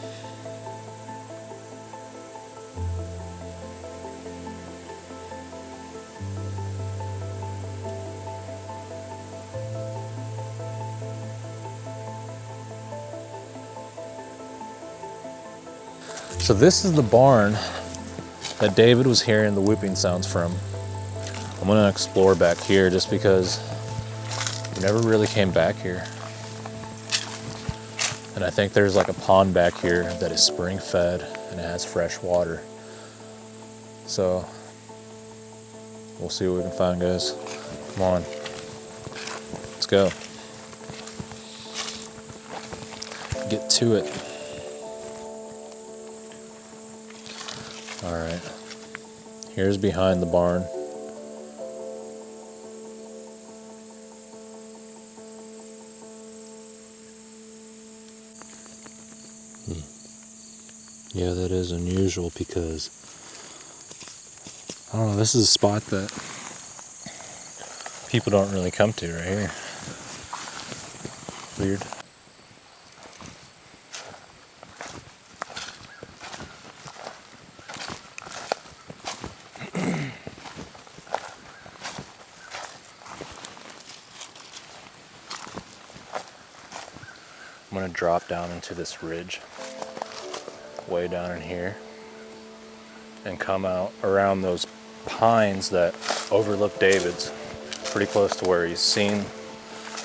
So this is the barn that David was hearing the whooping sounds from. I'm gonna explore back here just because we never really came back here. And I think there's like a pond back here that is spring fed and it has fresh water. So we'll see what we can find, guys. Come on, let's go. Get to it. All right, here's behind the barn. Yeah, that is unusual because, I don't know, this is a spot that people don't really come to right here. Weird. I'm gonna drop down into this ridge way down in here and come out around those pines that overlook David's, pretty close to where he's seen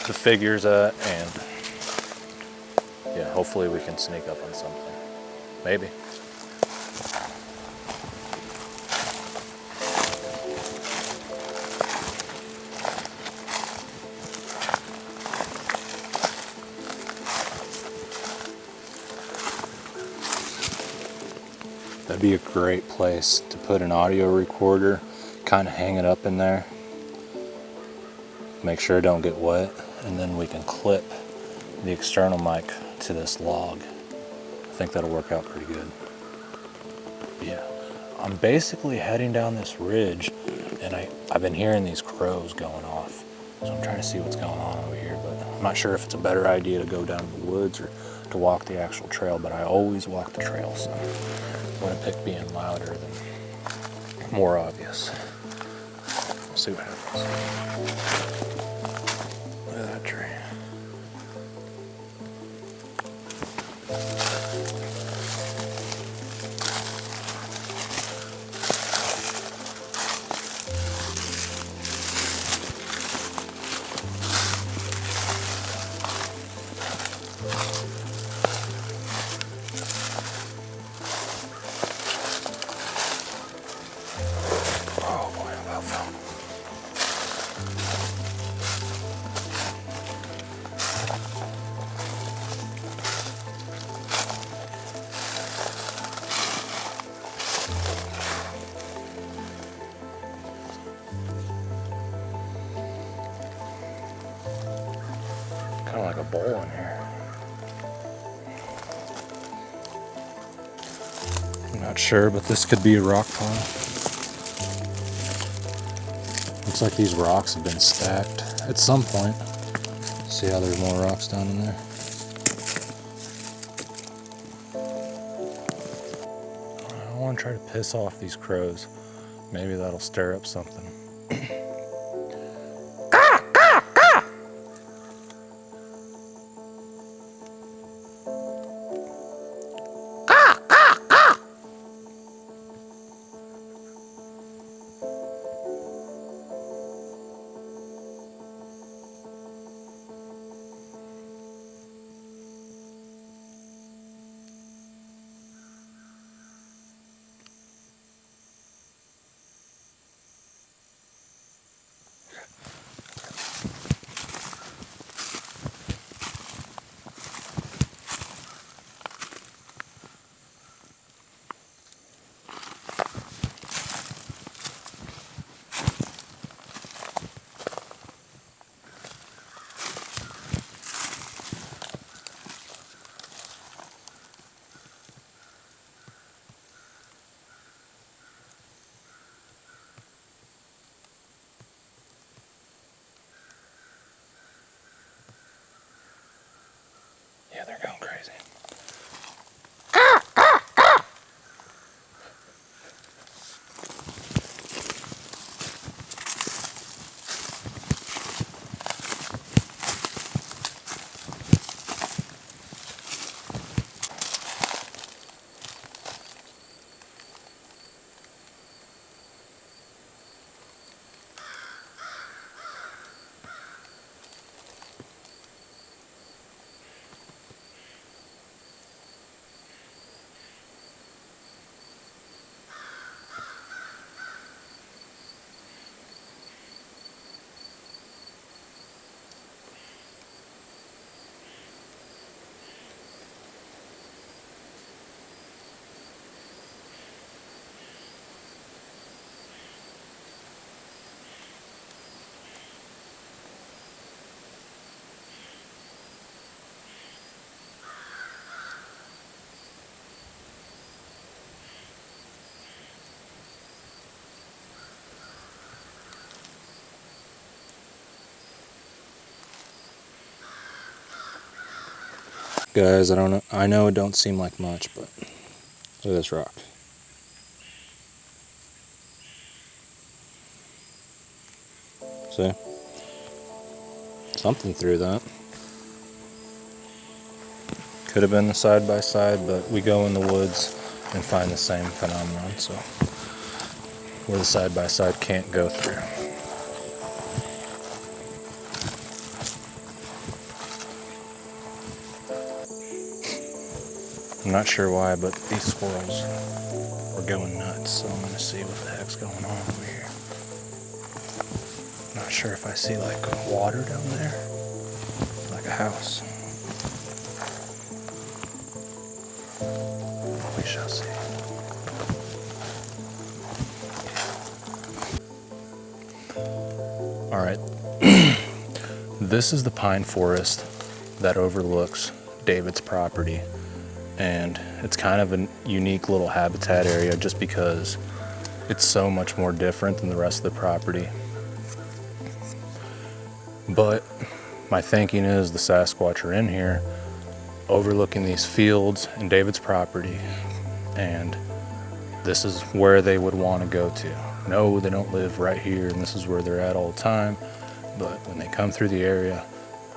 the figures at, and yeah, hopefully we can sneak up on something. Maybe. That'd be a great place to put an audio recorder, kind of hang it up in there, make sure it don't get wet, and then we can clip the external mic to this log. I think that'll work out pretty good. Yeah, I'm basically heading down this ridge, and I've been hearing these crows going off, so I'm trying to see what's going on over here, but I'm not sure if it's a better idea to go down to the woods or to walk the actual trail, but I always walk the trail, so I'm gonna pick being louder than more obvious. We'll see what happens. Look at that tree. Oh boy, that fell. Kind of like a bowl in here. I'm not sure, but this could be a rock pile. Looks like these rocks have been stacked at some point. See how there's more rocks down in there? I want to try to piss off these crows. Maybe that'll stir up something. Yeah, they're going crazy. Guys, I know it don't seem like much, but look at this rock. See? Something through that. Could have been the side by side, but we go in the woods and find the same phenomenon, so where the side by side can't go through. I'm not sure why, but these squirrels were going nuts, so I'm gonna see what the heck's going on over here. Not sure if I see like water down there, like a house. We shall see. All right, this is the pine forest that overlooks David's property. And it's kind of a unique little habitat area just because it's so much more different than the rest of the property. But my thinking is the Sasquatch are in here overlooking these fields and David's property, and this is where they would want to go to. No, they don't live right here and this is where they're at all the time, but when they come through the area,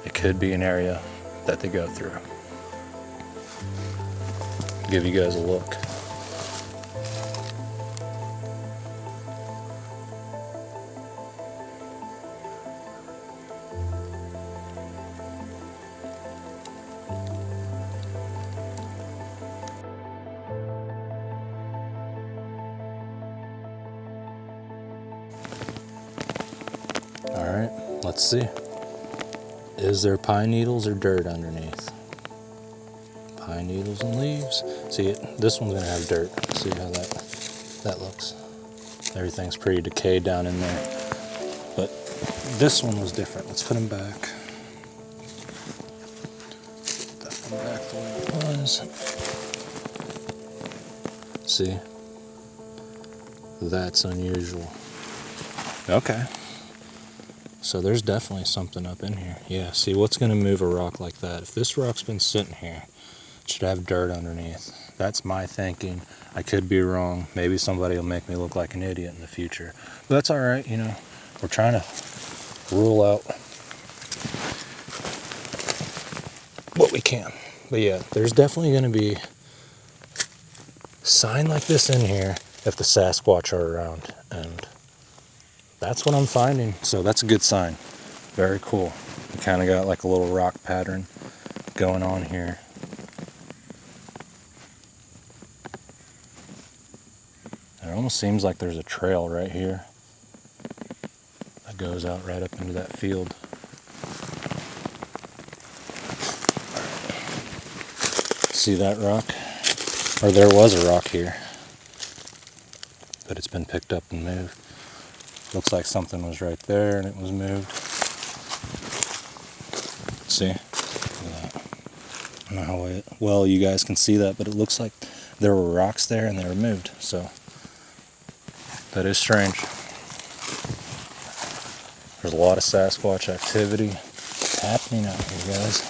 it could be an area that they go through. Give you guys a look. let's see. Is there pine needles or dirt underneath? Pine needles and leaves. See, this one's gonna have dirt. See how that looks. Everything's pretty decayed down in there. But this one was different. Let's put him back. Put that one back the way it was. See? That's unusual. Okay. So there's definitely something up in here. Yeah, see, what's gonna move a rock like that? If this rock's been sitting here, it should have dirt underneath. That's my thinking. I could be wrong. Maybe somebody will make me look like an idiot in the future. But that's all right, you know. We're trying to rule out what we can. But yeah, there's definitely going to be a sign like this in here if the Sasquatch are around. And that's what I'm finding. So that's a good sign. Very cool. We kind of got like a little rock pattern going on here. It almost seems like there's a trail right here that goes out right up into that field. See that rock? Or there was a rock here, but it's been picked up and moved. Looks like something was right there and it was moved. See? Look at that. I don't know how well you guys can see that, but it looks like there were rocks there and they were moved. So that is strange. There's a lot of Sasquatch activity happening out here, guys.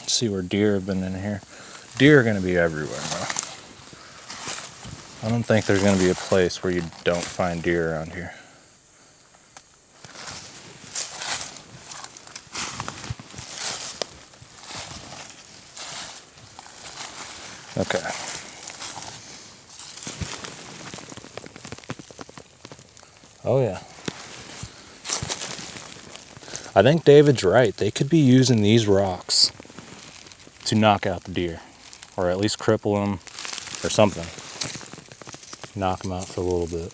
See where deer have been in here. Deer are going to be everywhere now. I don't think there's going to be a place where you don't find deer around here. Okay. Oh yeah. I think David's right. They could be using these rocks to knock out the deer, or at least cripple them or something. Knock them out for a little bit.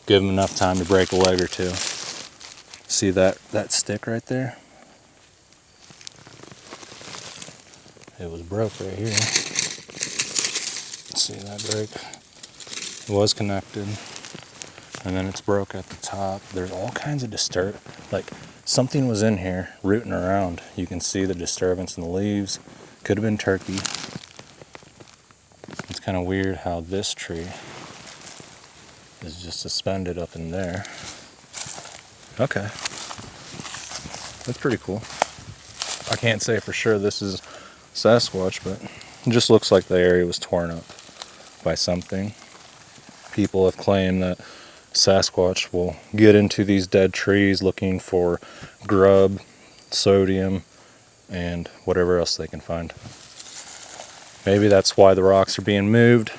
Give them enough time to break a leg or two. See that stick right there? It was broke right here. See that break? It was connected, and then it's broke at the top. There's all kinds of like something was in here rooting around. You can see the disturbance in the leaves. Could have been turkey. It's kind of weird how this tree is just suspended up in there. Okay, that's pretty cool. I can't say for sure this is Sasquatch, but it just looks like the area was torn up by something. People have claimed that Sasquatch will get into these dead trees looking for grub, sodium, and whatever else they can find. Maybe that's why the rocks are being moved.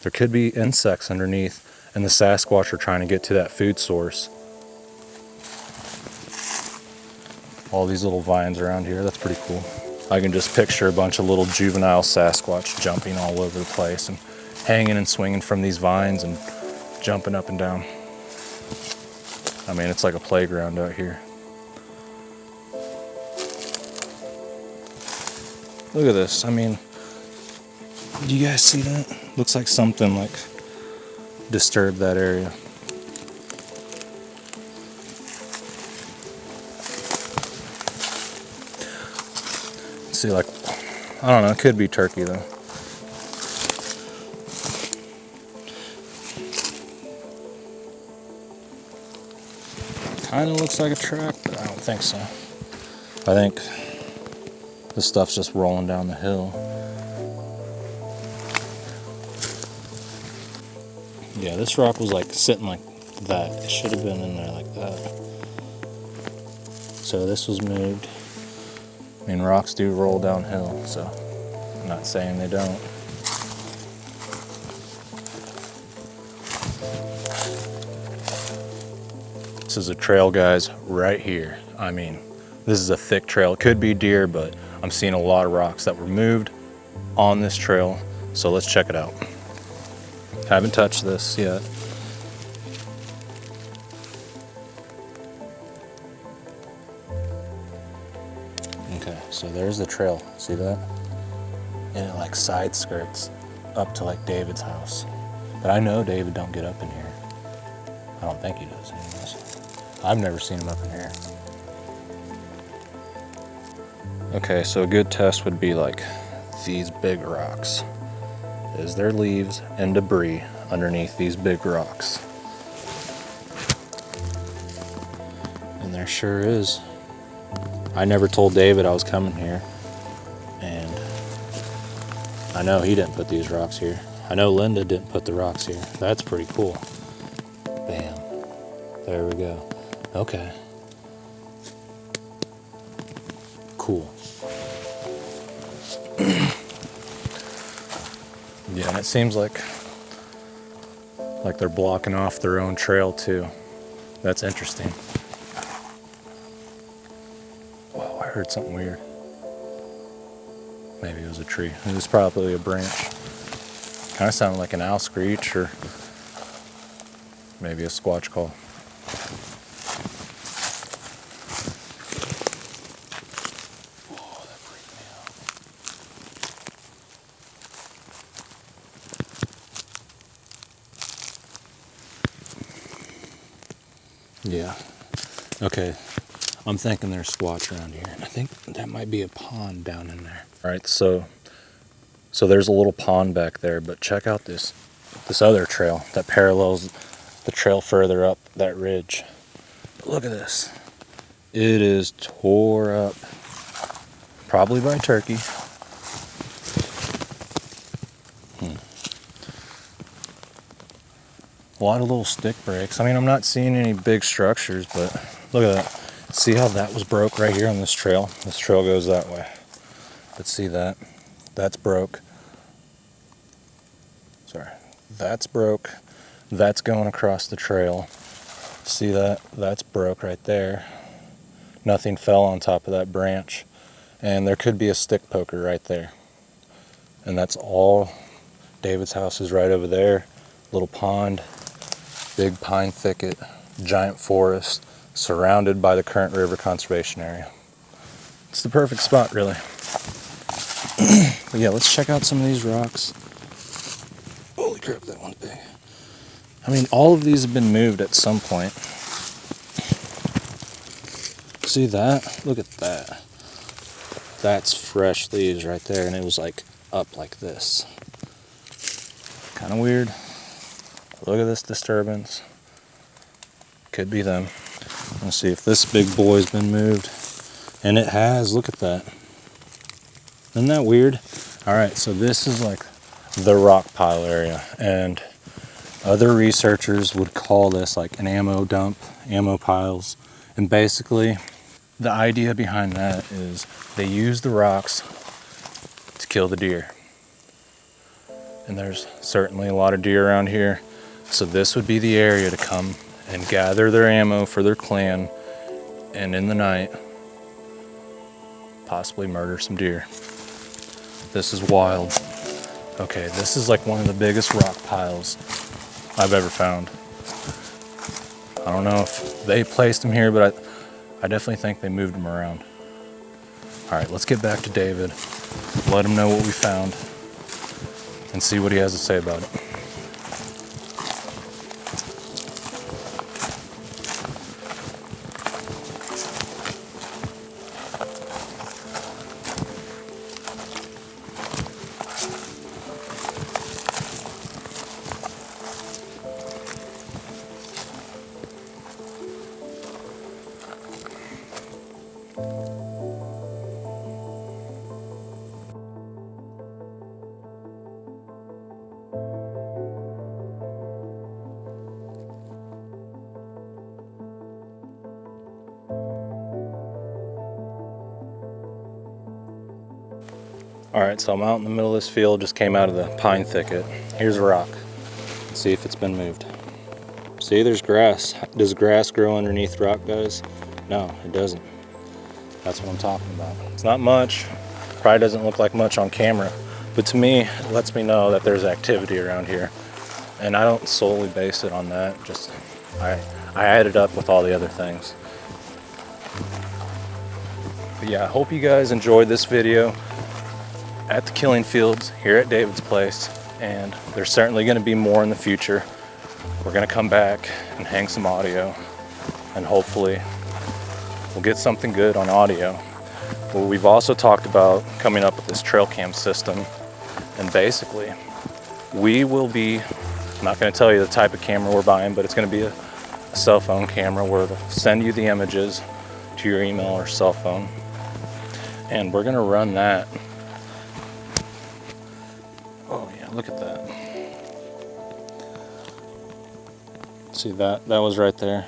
There could be insects underneath, and the Sasquatch are trying to get to that food source. All these little vines around here, that's pretty cool. I can just picture a bunch of little juvenile Sasquatch jumping all over the place and hanging and swinging from these vines and jumping up and down. I mean, it's like a playground out here. Look at this. I mean, do you guys see that? Looks like something like disturbed that area. See, like, I don't know, it could be turkey though. Kind of looks like a track, but I don't think so. I think this stuff's just rolling down the hill. Yeah, this rock was like sitting like that. It should have been in there like that. So this was moved. I mean, rocks do roll downhill, so I'm not saying they don't. This is a trail, guys, right here. I mean, this is a thick trail. It could be deer, but I'm seeing a lot of rocks that were moved on this trail. So let's check it out. Haven't touched this yet. Okay, so there's the trail. See that? And it like side skirts up to like David's house. But I know David don't get up in here. I don't think he does anyways. I've never seen him up in here. Okay, so a good test would be like these big rocks. Is there leaves and debris underneath these big rocks? And there sure is. I never told David I was coming here. And I know he didn't put these rocks here. I know Linda didn't put the rocks here. That's pretty cool. Bam. There we go. Okay. Cool. Yeah, and it seems like they're blocking off their own trail too. That's interesting. Whoa, I heard something weird. Maybe it was a tree. It was probably a branch. Kind of sounded like an owl screech or maybe a squatch call. Yeah. Okay. I'm thinking there's squatch around here. I think that might be a pond down in there. All right, so there's a little pond back there, but check out this other trail that parallels the trail further up that ridge. Look at this. It is tore up. Probably by turkey. A lot of little stick breaks. I mean, I'm not seeing any big structures, but look at that. See how that was broke right here on this trail? This trail goes that way. But see that? That's broke. Sorry. That's broke. That's going across the trail. See that? That's broke right there. Nothing fell on top of that branch. And there could be a stick poker right there. And that's all. David's house is right over there. Little pond. Big pine thicket, giant forest, surrounded by the current river conservation area. It's the perfect spot, really. But yeah, let's check out some of these rocks. Holy crap, that one's big. I mean, all of these have been moved at some point. See that? Look at that. That's fresh leaves right there, and it was like up like this. Kind of weird. Look at this disturbance. Could be them. Let's see if this big boy's been moved. And it has. Look at that. Isn't that weird? All right, so this is like the rock pile area. And other researchers would call this like an ammo dump, ammo piles. And basically, the idea behind that is they use the rocks to kill the deer. And there's certainly a lot of deer around here. So this would be the area to come and gather their ammo for their clan, and in the night, possibly murder some deer. This is wild. Okay, this is like one of the biggest rock piles I've ever found. I don't know if they placed them here, but I definitely think they moved them around. All right, let's get back to David, let him know what we found, and see what he has to say about it. All right, so I'm out in the middle of this field, just came out of the pine thicket. Here's a rock. Let's see if it's been moved. See, there's grass. Does grass grow underneath rock, guys? No, it doesn't. That's what I'm talking about. It's not much, Probably doesn't look like much on camera, but to me, it lets me know that there's activity around here. And I don't solely base it on that, just I add it up with all the other things. But yeah, I hope you guys enjoyed this video at the killing fields here at David's place, and there's certainly going to be more in the future. We're going to come back and hang some audio, and hopefully we'll get something good on audio. But we've also talked about coming up with this trail cam system, and basically we will be, I'm not going to tell you the type of camera we're buying, but it's going to be a cell phone camera where it'll send you the images to your email or cell phone, and we're going to run that. Oh yeah, look at that. See that was right there.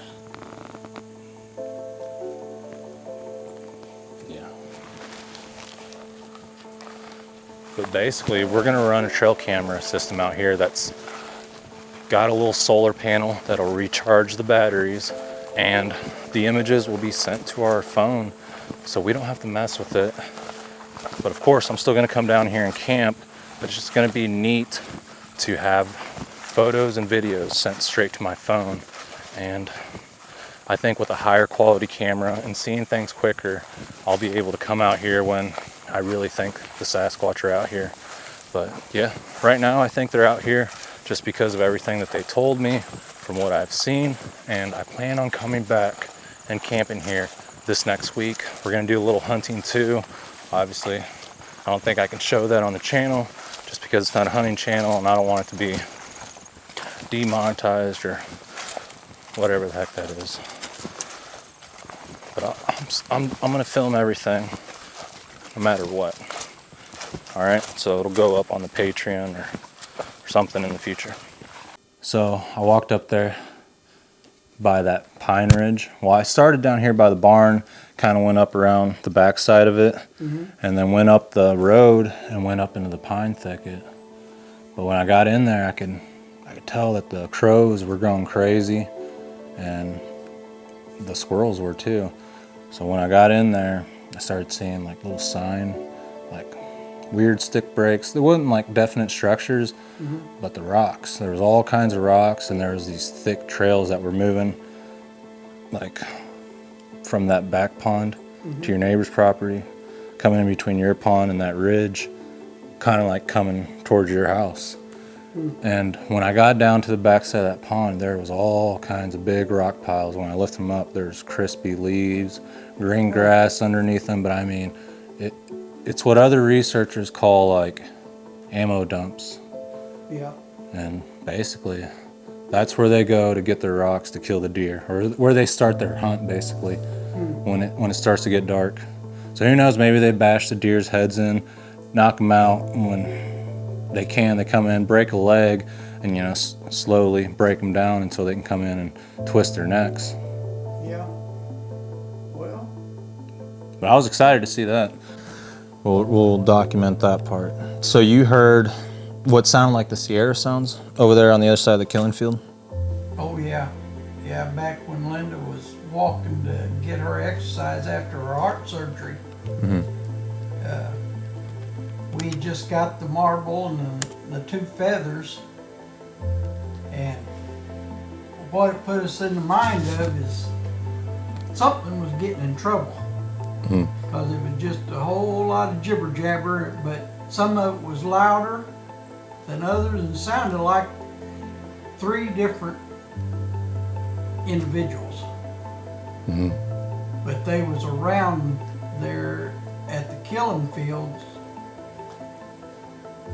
Yeah. But basically we're going to run a trail camera system out here that's got a little solar panel that'll recharge the batteries, and the images will be sent to our phone, so we don't have to mess with it. But of course, I'm still going to come down here and camp, but it's just going to be neat to have photos and videos sent straight to my phone. And I think with a higher quality camera and seeing things quicker, I'll be able to come out here when I really think the Sasquatch are out here. But yeah, right now I think they're out here just because of everything that they told me from what I've seen, and I plan on coming back and camping here this next week. We're gonna do a little hunting too. Obviously, I don't think I can show that on the channel just because it's not a hunting channel, and I don't want it to be demonetized or whatever the heck that is. But I'm gonna film everything no matter what. All right, so it'll go up on the Patreon or something in the future. So I walked up there by that pine ridge. Well, I started down here by the barn, kind of went up around the back side of it, and then went up the road and went up into the pine thicket. But when I got in there, I could tell that the crows were going crazy, and the squirrels were too. So when I got in there, I started seeing like little sign, like weird stick breaks. There wasn't like definite structures, but the rocks. There was all kinds of rocks, and there was these thick trails that were moving, like from that back pond to your neighbor's property, coming in between your pond and that ridge, kind of like coming towards your house. And when I got down to the backside of that pond, there was all kinds of big rock piles. When I lift them up, there's crispy leaves, green grass underneath them. But I mean, it's what other researchers call like ammo dumps. Yeah. And basically, that's where they go to get their rocks to kill the deer, or where they start their hunt basically when it starts to get dark. So who knows, maybe they bash the deer's heads in, knock them out. When they come in, break a leg, and slowly break them down until they can come in and twist their necks. Yeah. Well. But I was excited to see that. We'll document that part. So you heard what sounded like the Sierra sounds over there on the other side of the killing field? Oh yeah. Yeah, back when Linda was walking to get her exercise after her heart surgery. We just got the marble and the two feathers, and what it put us in the mind of is something was getting in trouble, because it was just a whole lot of jibber jabber, but some of it was louder than others and sounded like three different individuals. But they was around there at the killing fields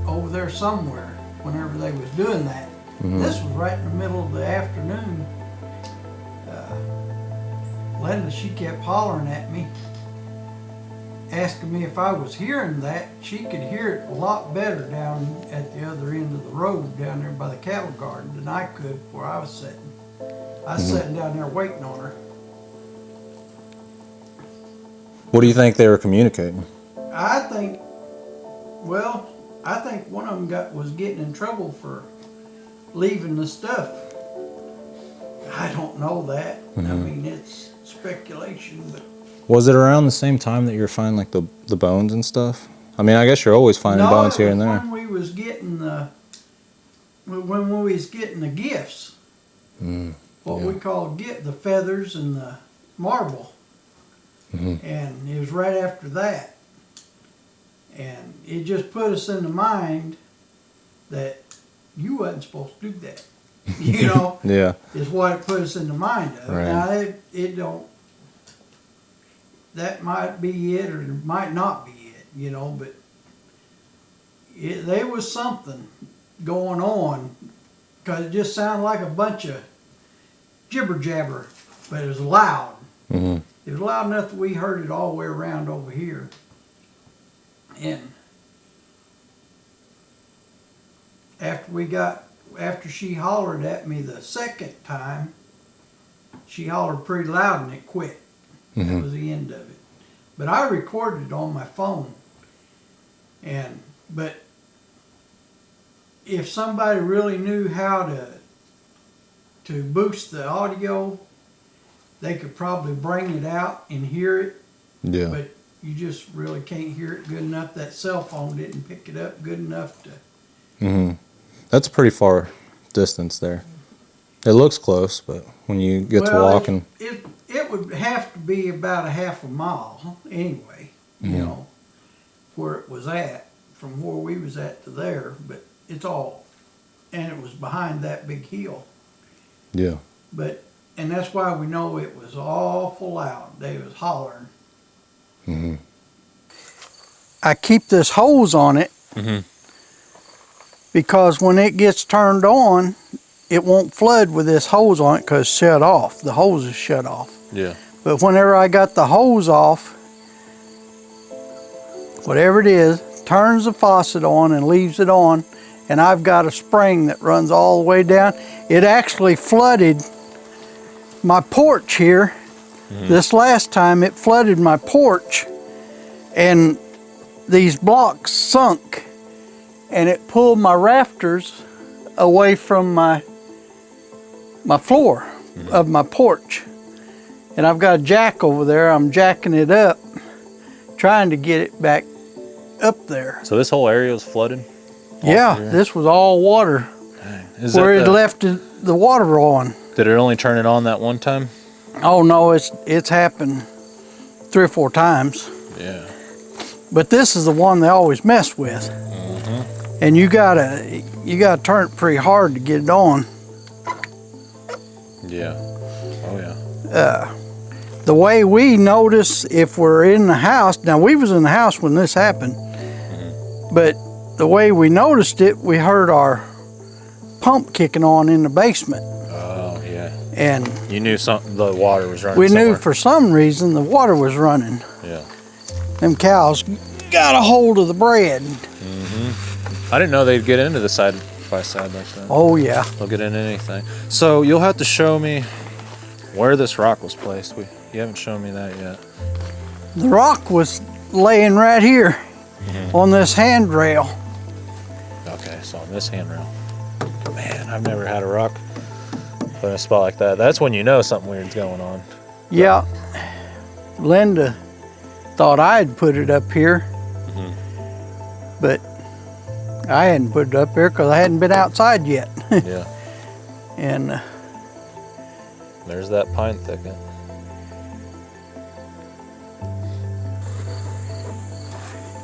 over there somewhere whenever they was doing that. This was right in the middle of the afternoon. Linda, she kept hollering at me, asking me if I was hearing that. She could hear it a lot better down at the other end of the road down there by the cattle garden than I could where I was sitting. I was sitting down there waiting on her. What do you think they were communicating? I think one of them was getting in trouble for leaving the stuff. I don't know that. I mean, it's speculation, but Was it around the same time that you were finding like the bones and stuff? I mean, I guess you're always finding bones here and there. When we was getting the gifts, what we call the feathers and the marble, and it was right after that, and it just put us in the mind that you wasn't supposed to do that. You know, Yeah. is what it put us in the mind of. Right. Now it don't. That might be it, or it might not be it. You know, but there was something going on, because it just sounded like a bunch of jibber jabber, but it was loud. It was loud enough that we heard it all the way around over here. And after she hollered at me the second time, she hollered pretty loud and it quit. That was the end of it. But I recorded it on my phone. But if somebody really knew how to boost the audio, they could probably bring it out and hear it. Yeah. But you just really can't hear it good enough. That cell phone didn't pick it up good enough to. That's a pretty far distance there. It looks close, but when you get to walking, it would have to be about a half a mile anyway. You know, where it was at, from where we was at to there. But it's all, and it was behind that big hill. Yeah. And that's why we know it was awful loud. They was hollering. I keep this hose on it because when it gets turned on, it won't flood with this hose on it because it's shut off. The hose is shut off. Yeah. But whenever I got the hose off, whatever it is, turns the faucet on and leaves it on, and I've got a spring that runs all the way down. It actually flooded my porch here. This last time it flooded my porch, and these blocks sunk, and it pulled my rafters away from my floor of my porch. And I've got a jack over there. I'm jacking it up, trying to get it back up there. So this whole area was flooded? Yeah, this was all water. Is where it left the water on. Did it only turn it on that one time? Oh no, it's happened 3 or 4 times. Yeah. But this is the one they always mess with. And you gotta turn it pretty hard to get it on. Yeah. Oh yeah. The way we notice if we're in the house, now we was in the house when this happened, but the way we noticed it, we heard our pump kicking on in the basement. Oh yeah. And you knew the water was running. We knew for some reason the water was running. Yeah. Them cows got a hold of the bread. I didn't know they'd get into the side by side like that. Oh yeah. They'll get into anything. So you'll have to show me where this rock was placed. You haven't shown me that yet. The rock was laying right here on this handrail. Okay, so on this handrail. Man, I've never had a rock put in a spot like that. That's when you know something weird's going on. Yeah. Linda thought I'd put it up here, but I hadn't put it up there because I hadn't been outside yet. Yeah. And there's that pine thicket.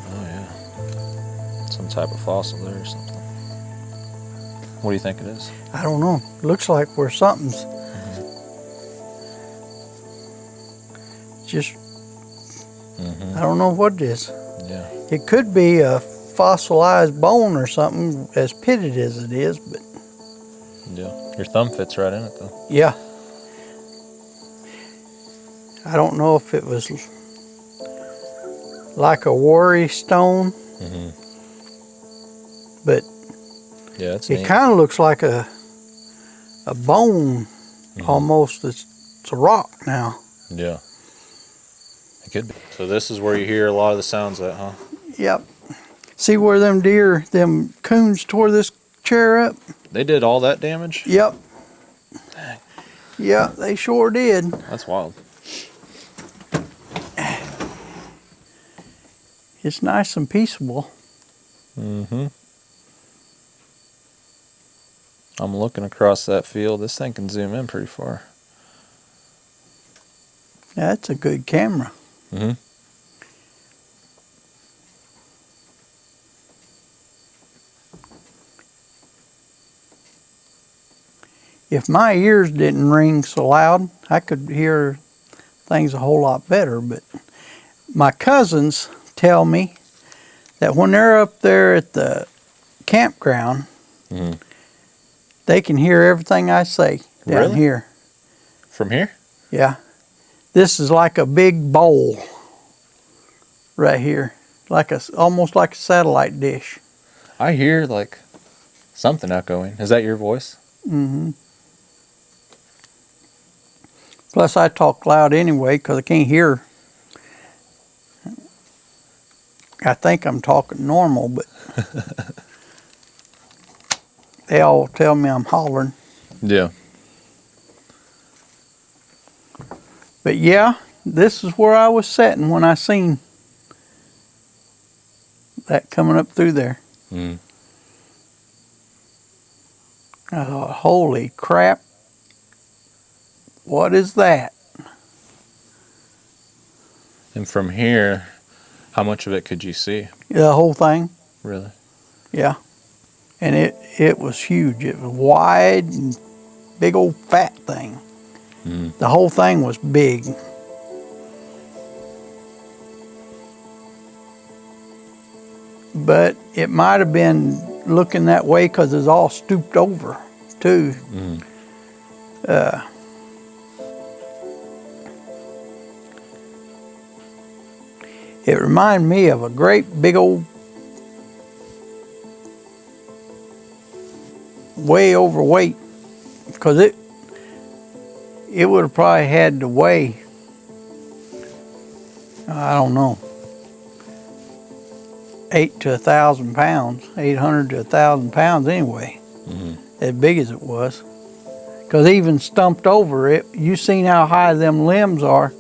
Oh yeah. Some type of fossil there or something. What do you think it is? I don't know. Looks like where something's just, I don't know what it is. Yeah. It could be a fossilized bone or something, as pitted as it is, but yeah. Your thumb fits right in it though. yeah. I don't know if it was like a worry stone, but yeah, it's it kind of looks like a bone almost. It's a rock now. Yeah. It could be. So this is where you hear a lot of the sounds at, huh? Yep. See where them coons tore this chair up? They did all that damage? Yep. Dang. Yeah, they sure did. it's nice and peaceable. Mm-hmm. I'm looking across that field. This thing can zoom in pretty far. Yeah, that's a good camera. Mm-hmm. If my ears didn't ring so loud, I could hear things a whole lot better. But my cousins tell me that when they're up there at the campground, Mm-hmm. they can hear everything I say down Really? here. From here? Yeah. This is like a big bowl right here, almost like a satellite dish. I hear like something echoing. Is that your voice? Mm-hmm. Plus, I talk loud anyway because I can't hear. I think I'm talking normal, but they all tell me I'm hollering. Yeah. But yeah, this is where I was sitting when I seen that coming up through there. Mm. I thought, holy crap, what is that? And from here, how much of it could you see? The whole thing, Really? yeah. And it was huge. It was wide and big old fat thing. Mm. The whole thing was big. But it might have been looking that way because it's all stooped over, too. Mm. It reminded me of a great big old, way overweight, because it would have probably had to weigh, I don't know, 800 to 1,000 pounds, 800 to 1,000 pounds anyway, as big as it was. Because even stumped over it, you seen how high them limbs are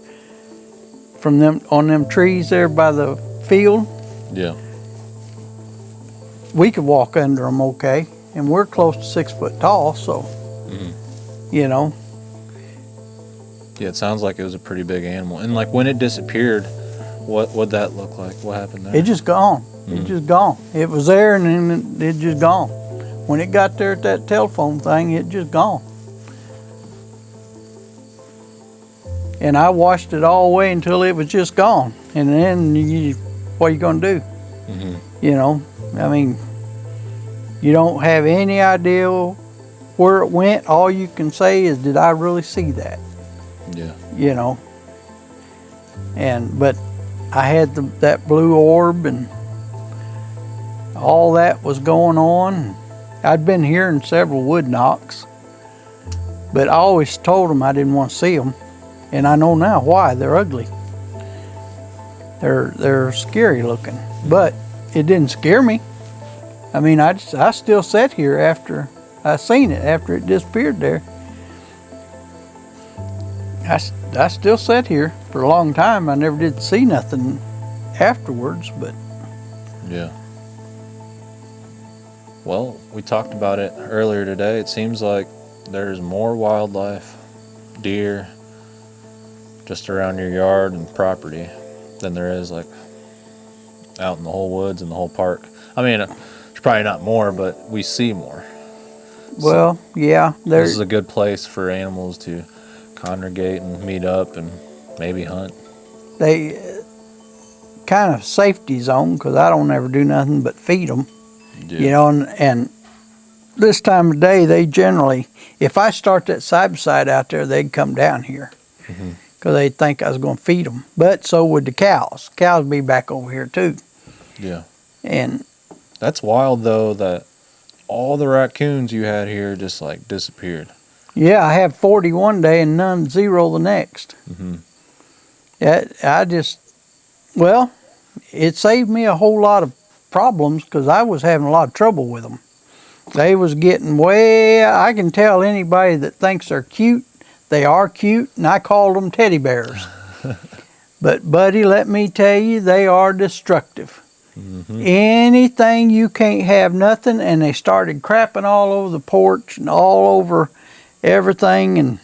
from them on them trees there by the field. Yeah. We could walk under them okay, and we're close to 6 foot tall, so you know. Yeah, it sounds like it was a pretty big animal. And like when it disappeared, what'd that look like? What happened there? It just gone. It just gone. It was there and then it just gone. When it got there at that telephone thing, it just gone. And I watched it all the way until it was just gone. And then what are you gonna do? You know, I mean, you don't have any idea where it went. All you can say is, did I really see that? Yeah. You know. But I had that blue orb and all that was going on. I'd been hearing several wood knocks, but I always told them I didn't want to see them. And I know now why. They're ugly. They're scary looking, but it didn't scare me. I mean, I still sat here after I seen it, after it disappeared there. I still sat here for a long time. I never did see nothing afterwards, but Yeah. Well, we talked about it earlier today. It seems like there's more wildlife, deer, just around your yard and property than there is like out in the whole woods and the whole park. I mean, there's probably not more, but we see more. well, yeah. This is a good place for animals to congregate and meet up and maybe hunt. They kind of safety zone because I don't ever do nothing but feed them. Yeah. You know, and this time of day, they generally, if I start that side by side out there, they'd come down here because they'd think I was going to feed them. But so would the cows. Cows be back over here too. Yeah. And That's wild though that all the raccoons you had here just like disappeared. yeah, I have 40 one day and none, 0 the next. Well, it saved me a whole lot of problems because I was having a lot of trouble with them. They was getting I can tell anybody that thinks they're cute, they are cute, and I called them teddy bears. But buddy, let me tell you, they are destructive. Mm-hmm. Anything you can't have nothing, and they started crapping all over the porch and all over everything, and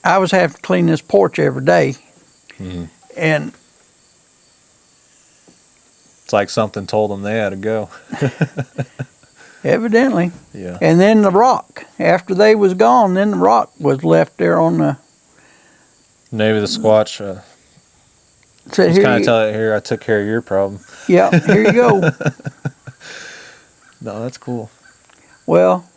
I was having to clean this porch every day. Mm-hmm. And It's like something told them they had to go. evidently. Yeah. And then the rock, after they was gone, then the rock was left there on the. Maybe the Squatch Said, was here, kind of telling here I took care of your problem. yeah, here you go. No, that's cool. Well,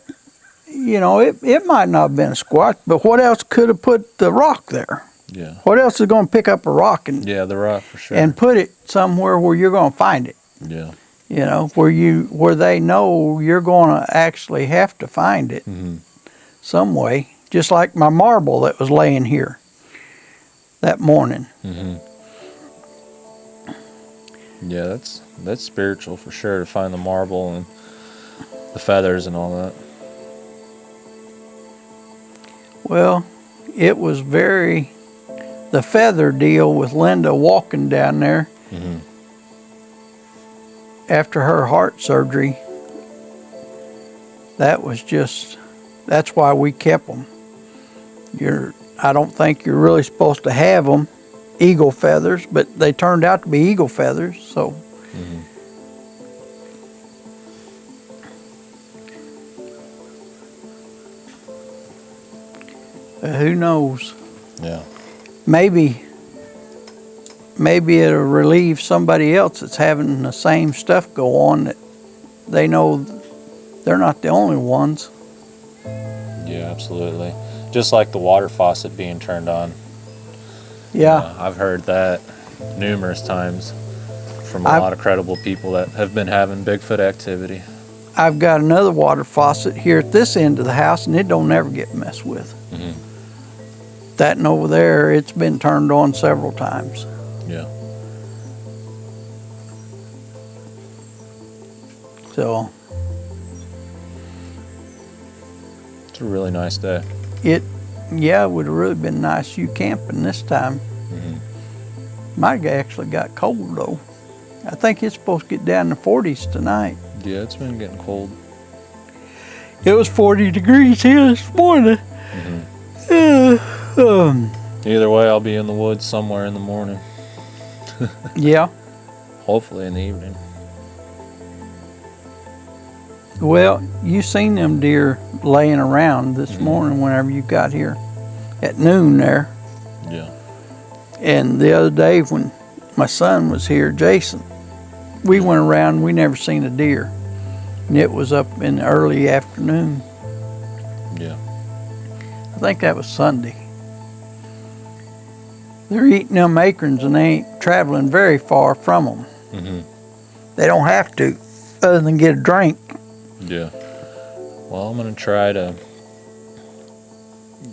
you know, it might not have been a Squatch, but what else could have put the rock there? Yeah. What else is going to pick up a rock and Yeah, the rock for sure. and put it somewhere where you're going to find it? Yeah. You know, where they know you're going to actually have to find it Mm-hmm. some way. Just like my marble that was laying here that morning. Mm-hmm. Yeah, that's spiritual for sure, to find the marble and the feathers and all that. Well, it was the feather deal with Linda walking down there Mm-hmm. after her heart surgery. That's why we kept them. I don't think you're really supposed to have them, eagle feathers, but they turned out to be eagle feathers, so. Mm-hmm. Who knows? Yeah. Maybe it'll relieve somebody else that's having the same stuff go on, that they know they're not the only ones. Yeah, absolutely. Just like the water faucet being turned on. Yeah. I've heard that numerous times from a lot of credible people that have been having Bigfoot activity. I've got another water faucet here at this end of the house, and it don't ever get messed with. Mm-hmm. That and over there, it's been turned on several times. Yeah. So It's a really nice day. it would have really been nice you camping this time. Mm-hmm. Might actually got cold though. I think it's supposed to get down to 40s tonight. Yeah, it's been getting cold. It was 40 degrees here this morning. Mm-hmm. Either way, I'll be in the woods somewhere in the morning. Yeah. Hopefully in the evening. Well, you seen them deer laying around this morning whenever you got here at noon there. Yeah. And the other day when my son was here, Jason, we went around, we never seen a deer. And it was up in the early afternoon. Yeah. I think that was Sunday. They're eating them acorns and they ain't traveling very far from them. Mm-hmm. They don't have to, other than get a drink. Yeah. Well, I'm going to try to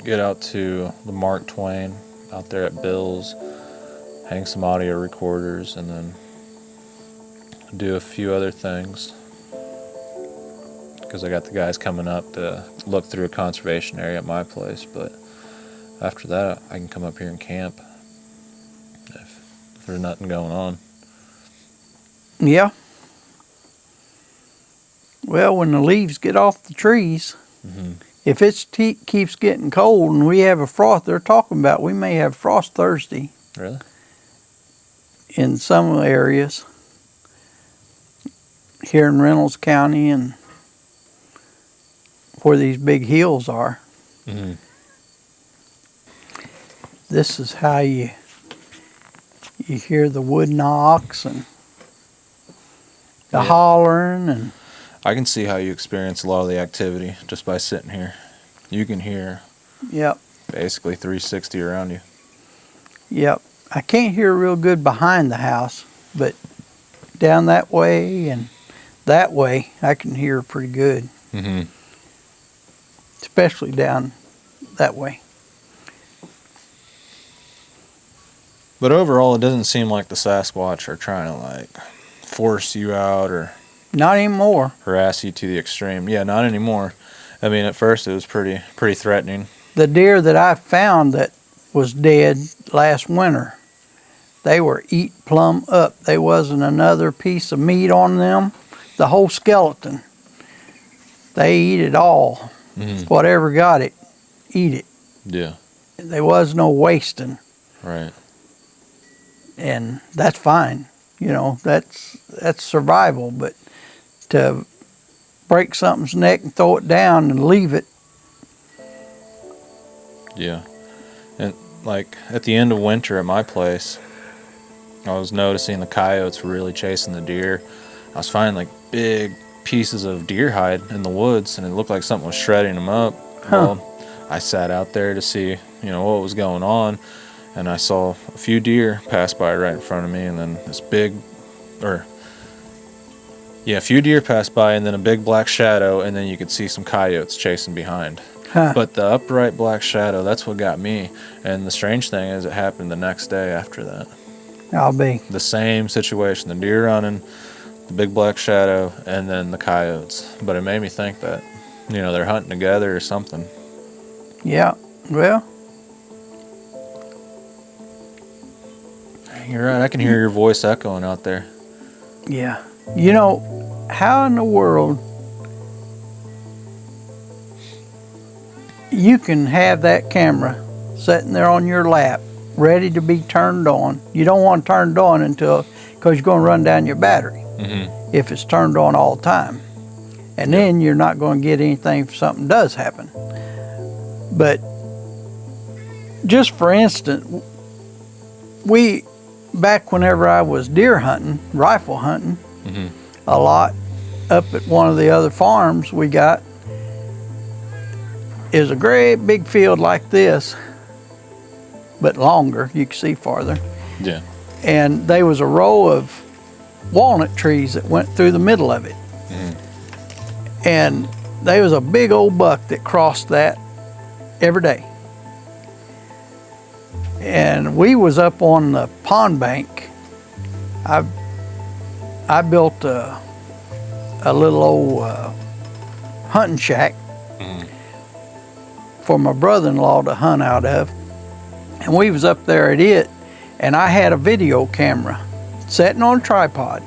get out to the Mark Twain out there at Bill's, hang some audio recorders, and then do a few other things. Because I got the guys coming up to look through a conservation area at my place, but after that I can come up here and camp if there's nothing going on. Yeah. Well, when the leaves get off the trees, if it keeps getting cold and we have a frost, they're talking about we may have frost Thursday. Really? In some areas here in Reynolds County and where these big hills are. Mm-hmm. This is how you hear the wood knocks and the hollering, and I can see how you experience a lot of the activity just by sitting here. You can hear yep. basically 360 around you. Yep. I can't hear real good behind the house, but down that way and that way I can hear pretty good. Mm-hmm. Especially down that way. But overall, it doesn't seem like the Sasquatch are trying to like force you out or Not anymore. harass you to the extreme. Yeah, not anymore. I mean, at first it was pretty threatening. The deer that I found that was dead last winter. They were eat plumb up. There wasn't another piece of meat on them. The whole skeleton. They eat it all. Whatever got it, eat it. Yeah. There was no wasting. Right. And that's fine. You know, that's survival. But to break something's neck and throw it down and leave it. Yeah. And like at the end of winter at my place, I was noticing the coyotes were really chasing the deer. I was finding like big pieces of deer hide in the woods, and it looked like something was shredding them up. Well, I sat out there to see, what was going on, and I saw a few deer pass by right in front of me, and then a few deer passed by, and then a big black shadow, and then you could see some coyotes chasing behind. But the upright black shadow, that's what got me. And the strange thing is it happened the next day after that. I'll be. The same situation, the deer running, the big black shadow, and then the coyotes. But it made me think that, they're hunting together or something. Yeah, well. You're right, I can hear your voice echoing out there. Yeah. How in the world you can have that camera sitting there on your lap, ready to be turned on. You don't want it turned on because you're going to run down your battery if it's turned on all the time. And then you're not going to get anything if something does happen. But just for instance, back whenever I was deer hunting, rifle hunting, a lot up at one of the other farms we got is a great big field like this, but longer, you can see farther. Yeah. And there was a row of walnut trees that went through the middle of it. And there was a big old buck that crossed that every day. And we was up on the pond bank. I built a little old hunting shack for my brother-in-law to hunt out of. And we was up there at it, and I had a video camera sitting on a tripod,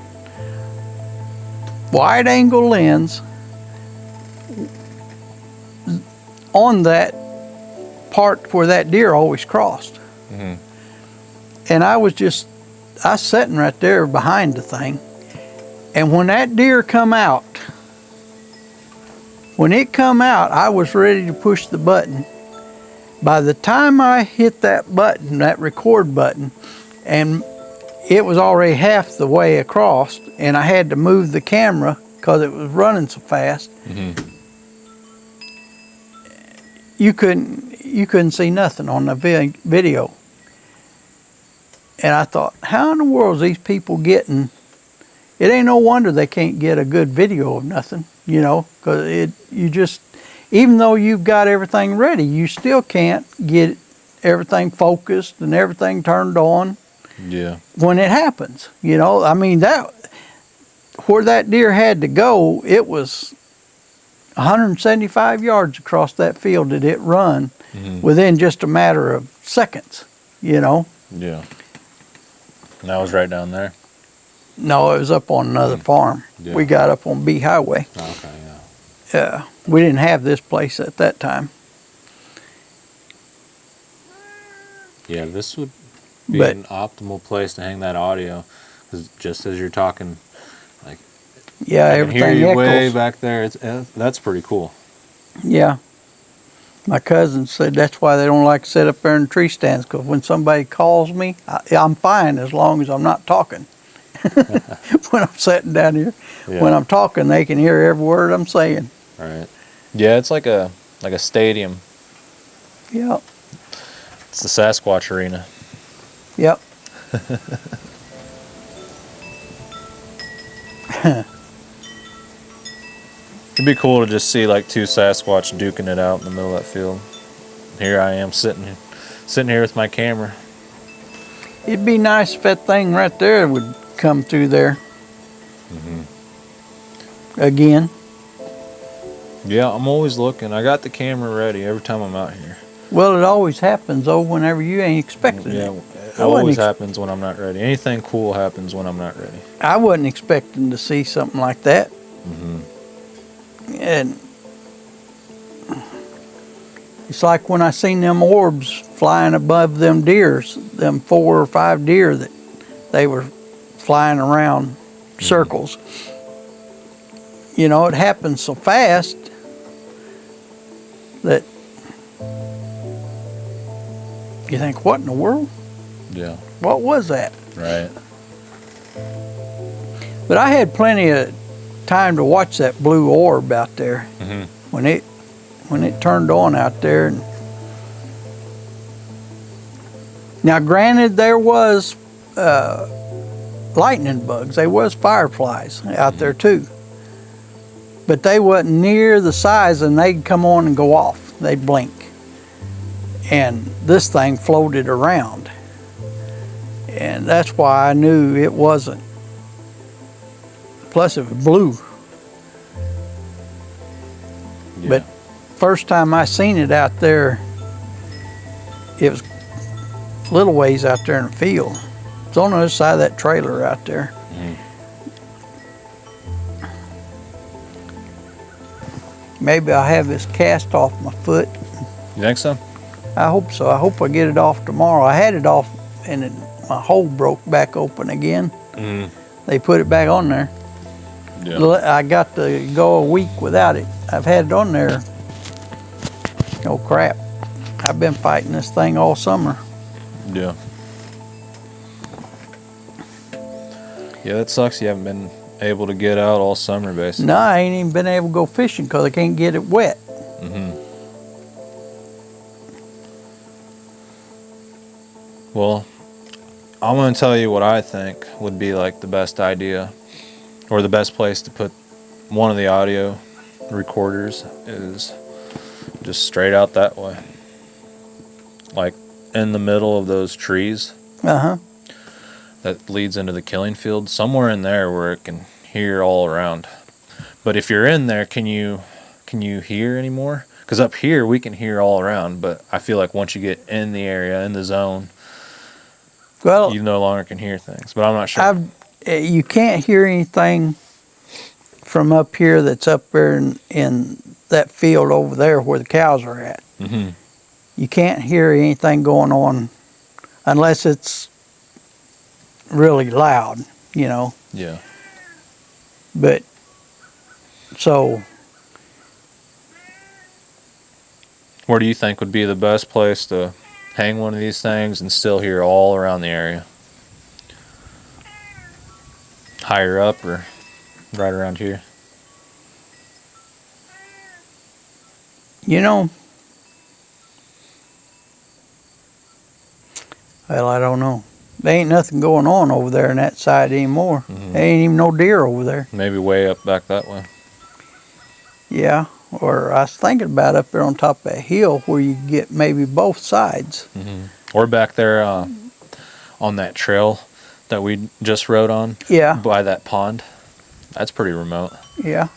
wide angle lens on that part where that deer always crossed. And I was sitting right there behind the thing, and when that deer come out, I was ready to push the button. By the time I hit that button, that record button, and it was already half the way across, and I had to move the camera because it was running so fast. You couldn't see nothing on the video. And I thought, how in the world is these people getting? It ain't no wonder they can't get a good video of nothing, because even though you've got everything ready, you still can't get everything focused and everything turned on. Yeah. When it happens, I mean, where that deer had to go, it was 175 yards across that field that it run within just a matter of seconds, Yeah. And that was right down there? No, it was up on another farm. Yeah. We got up on B Highway. Okay, yeah. Yeah, we didn't have this place at that time. Yeah, this would be an optimal place to hang that audio, because just as you're talking, like, yeah, I can everything hear you echoes. way back there. That's pretty cool. Yeah. My cousin said that's why they don't like to sit up there in tree stands, because when somebody calls me, I'm fine as long as I'm not talking. When I'm sitting down here, when I'm talking, they can hear every word I'm saying. Right. Yeah, it's like a stadium. Yep. It's the Sasquatch arena. Yep. It'd be cool to just see like two Sasquatch duking it out in the middle of that field. Here I am sitting here with my camera. It'd be nice if that thing right there would come through there. Again. Yeah, I'm always looking. I got the camera ready every time I'm out here. Well, it always happens, though, whenever you ain't expecting Yeah, it. it always happens when I'm not ready. Anything cool happens when I'm not ready. I wasn't expecting to see something like that. And it's like when I seen them orbs flying above them deers, them 4 or 5 deer that they were flying around circles. You know, it happened so fast that you think, what in the world? Yeah. What was that? Right. But I had plenty of time to watch that blue orb out there when it turned on out there. Now, granted, there was lightning bugs. There was fireflies out there too, but they wasn't near the size, and they'd come on and go off. They'd blink, and this thing floated around, and that's why I knew it wasn't. Plus, it was blue. Yeah. But first time I seen it out there, it was a little ways out there in the field. It's on the other side of that trailer out there. Maybe I'll have this cast off my foot. You think so? I hope so. I hope I get it off tomorrow. I had it off and my hole broke back open again. They put it back on there. Yeah. I got to go a week without it. I've had it on there. Oh crap. I've been fighting this thing all summer. Yeah. Yeah, that sucks. You haven't been able to get out all summer, basically. No, I ain't even been able to go fishing because I can't get it wet. Well, I'm going to tell you what I think would be like the best idea, or the best place to put one of the audio recorders is just straight out that way. Like in the middle of those trees that leads into the killing field, somewhere in there where it can hear all around. But if you're in there, can you hear anymore? Because up here we can hear all around, but I feel like once you get in the area, in the zone, Well, you no longer can hear things. But I'm not sure. You can't hear anything from up here that's up there in that field over there where the cows are at. You can't hear anything going on unless it's really loud, you know. Yeah. But so Where do you think would be the best place to hang one of these things and still hear all around the area? Higher up or right around here? You know, well, I don't know. There ain't nothing going on over there on that side anymore. There ain't even no deer over there. Maybe way up back that way. Yeah, or I was thinking about up there on top of that hill where you get maybe both sides. Or back there on that trail that we just rode on. Yeah. By that pond. That's pretty remote. Yeah.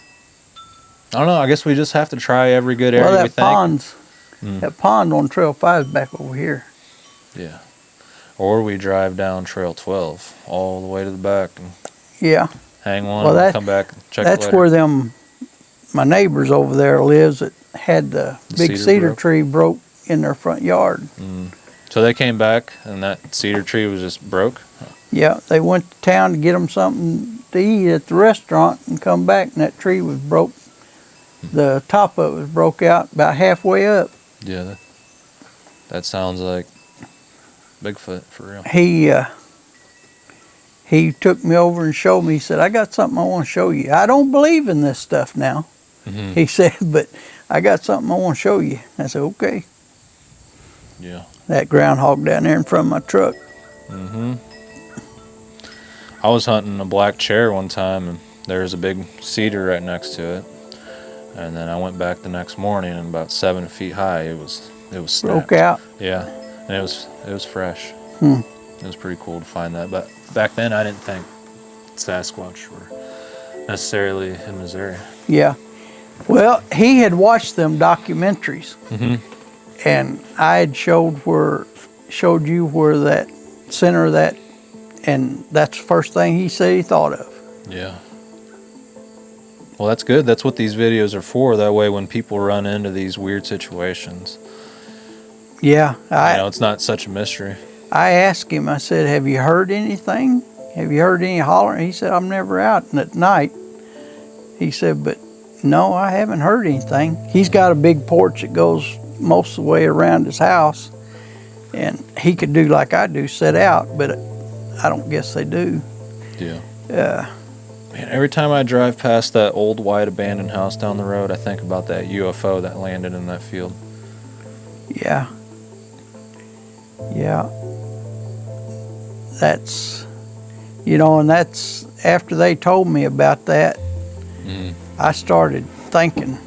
I don't know. I guess we just have to try every good area Well, we think. that pond on Trail 5 is back over here. Yeah. Or we drive down Trail 12 all the way to the back and Yeah. hang one Well, and come back and check it That's later. where my neighbors over there lives that had the big cedar tree broke in their front yard. So they came back and that cedar tree was just broke? Yeah, they went to town to get them something to eat at the restaurant and come back, and that tree was broke. The top of it was broke out about halfway up. Yeah, that sounds like Bigfoot for real. He took me over and showed me. He said, I got something I want to show you. I don't believe in this stuff now. He said, but I got something I want to show you. I said, okay. Yeah. That groundhog down there in front of my truck. I was hunting a black chair one time and there was a big cedar right next to it. And then I went back the next morning and about 7 feet high it was snapped. Broke out. Yeah. And it was fresh. It was pretty cool to find that. But back then I didn't think Sasquatch were necessarily in Missouri. Yeah. Well, he had watched them documentaries. And I had showed you where that center of that, and that's the first thing he said he thought of. Yeah. Well, that's good. That's what these videos are for. That way when people run into these weird situations, Yeah, it's not such a mystery. I asked him, I said, have you heard anything? Have you heard any hollering? He said, I'm never out at night. He said, but no, I haven't heard anything. He's got a big porch that goes most of the way around his house, and he could do like I do, sit out, but I don't guess they do. Yeah. Man, every time I drive past that old white abandoned house down the road, I think about that UFO that landed in that field. Yeah. Yeah. That's, and that's after they told me about that, I started thinking,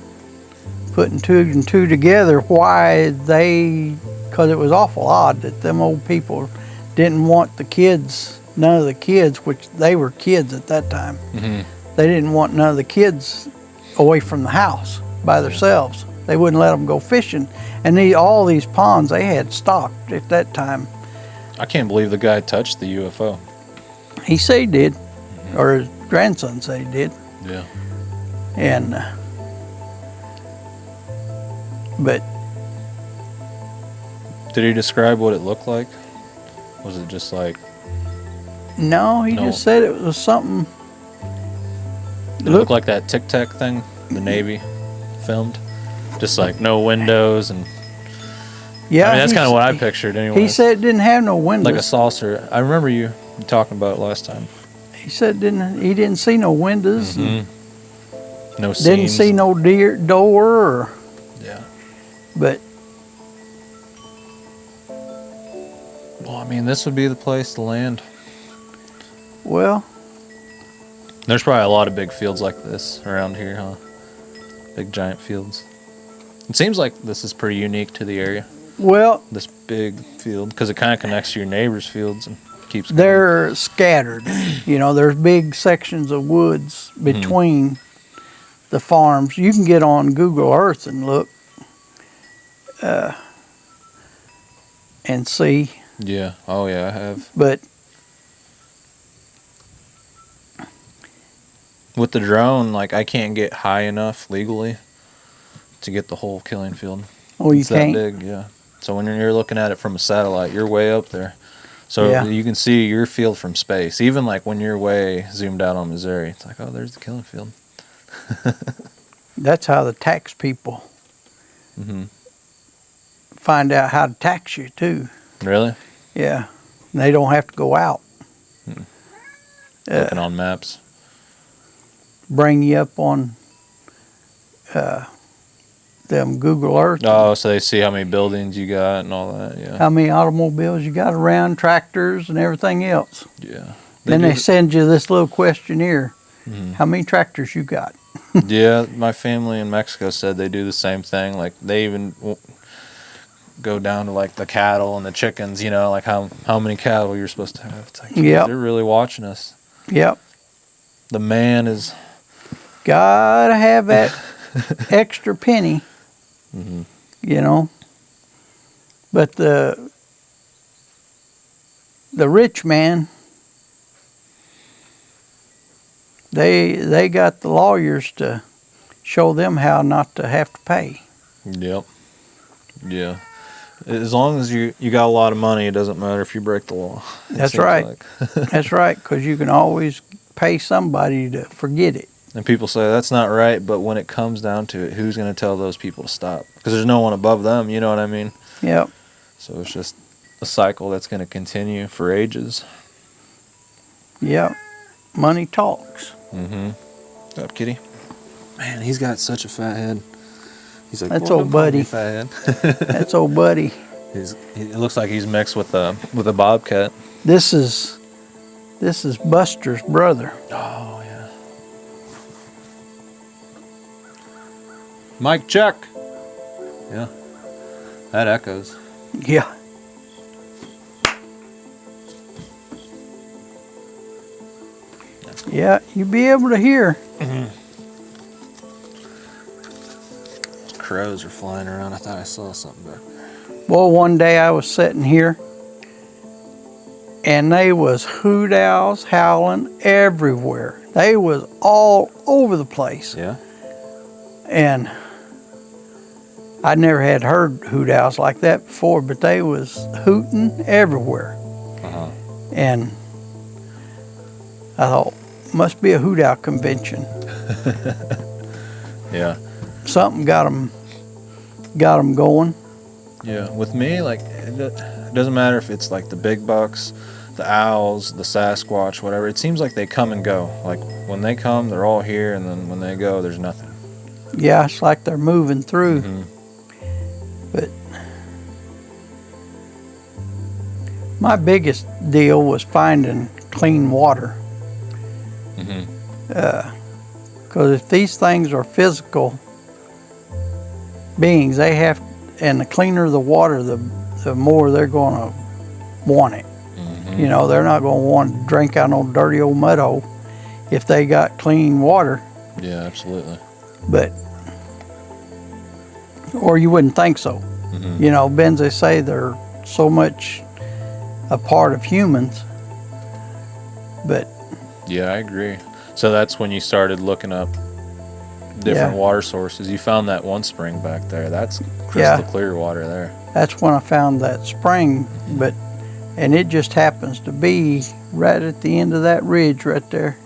putting two and two together, why because it was awful odd that them old people didn't want the kids, none of the kids, which they were kids at that time, they didn't want none of the kids away from the house by themselves. They wouldn't let them go fishing. And all these ponds they had stocked at that time. I can't believe the guy touched the UFO. He said he did, or his grandson said he did. Yeah. And, but did he describe what it looked like? Was it just like... No, he just said it was something. It looked like that Tic Tac thing the Navy filmed. Just like no windows and... Yeah, that's kind of what I pictured anyway. He said it didn't have no windows. Like a saucer. I remember you talking about it last time. He said he didn't see no windows. No seams. Didn't see no door. Yeah. But... Well, I mean, this would be the place to land. Well... There's probably a lot of big fields like this around here, huh? Big giant fields. It seems like this is pretty unique to the area. Well... This big field, because it kind of connects to your neighbor's fields and keeps going. They're scattered. There's big sections of woods between the farms. You can get on Google Earth and look and see. Yeah. Oh, yeah, I have. But with the drone, like, I can't get high enough legally to get the whole killing field. Oh, you can't? It's that big, yeah. So when you're looking at it from a satellite, you're way up there. So you can see your field from space. Even like when you're way zoomed out on Missouri, it's like, oh, there's the killing field. That's how the tax people find out how to tax you too. Really? Yeah. They don't have to go out. Looking on maps. Bring you up on them Google Earth. Oh, so they see how many buildings you got and all that, yeah. How many automobiles you got around, tractors and everything else. Yeah. Then they send you this little questionnaire. How many tractors you got? Yeah, my family in Mexico said they do the same thing. Like, they even go down to, like, the cattle and the chickens, like how many cattle you're supposed to have. It's like, they're really watching us. Yep. The man is... Gotta have that extra penny. But the rich man, they got the lawyers to show them how not to have to pay. Yep. Yeah. As long as you got a lot of money, it doesn't matter if you break the law. That's right. That's right, because you can always pay somebody to forget it. And people say that's not right, but when it comes down to it, who's going to tell those people to stop? Because there's no one above them, you know what I mean? Yep. So it's just a cycle that's going to continue for ages. Yep. Money talks. What's up, kitty? Man, he's got such a fat head. He's like, that's old buddy. Fat head. That's old buddy. It looks like he's mixed with a bobcat. This is Buster's brother. Oh yeah. Mic check. Yeah. That echoes. Yeah. Yeah, you'll be able to hear. crows are flying around. I thought I saw something back there. Well, one day I was sitting here, and they was hoot owls howling everywhere. They was all over the place. Yeah? And I never had heard hoot owls like that before, but they was hooting everywhere. Uh-huh. And I thought, must be a hoot owl convention. Yeah. Something got them going. Yeah, with me, like, it doesn't matter if it's like the big bucks, the owls, the Sasquatch, whatever. It seems like they come and go. Like, when they come, they're all here, and then when they go, there's nothing. Yeah, it's like they're moving through. Mm-hmm. But my biggest deal was finding clean water. Because if these things are physical beings, they have, and the cleaner the water, the more they're going to want it. You know, they're not going to want to drink out no dirty old mud hole if they got clean water. Yeah, absolutely. But, or you wouldn't think so. You know, they say they're so much a part of humans. But yeah, I agree. So that's when you started looking up different water sources. You found that one spring back there. That's crystal clear water there. That's when I found that spring. And it just happens to be right at the end of that ridge right there.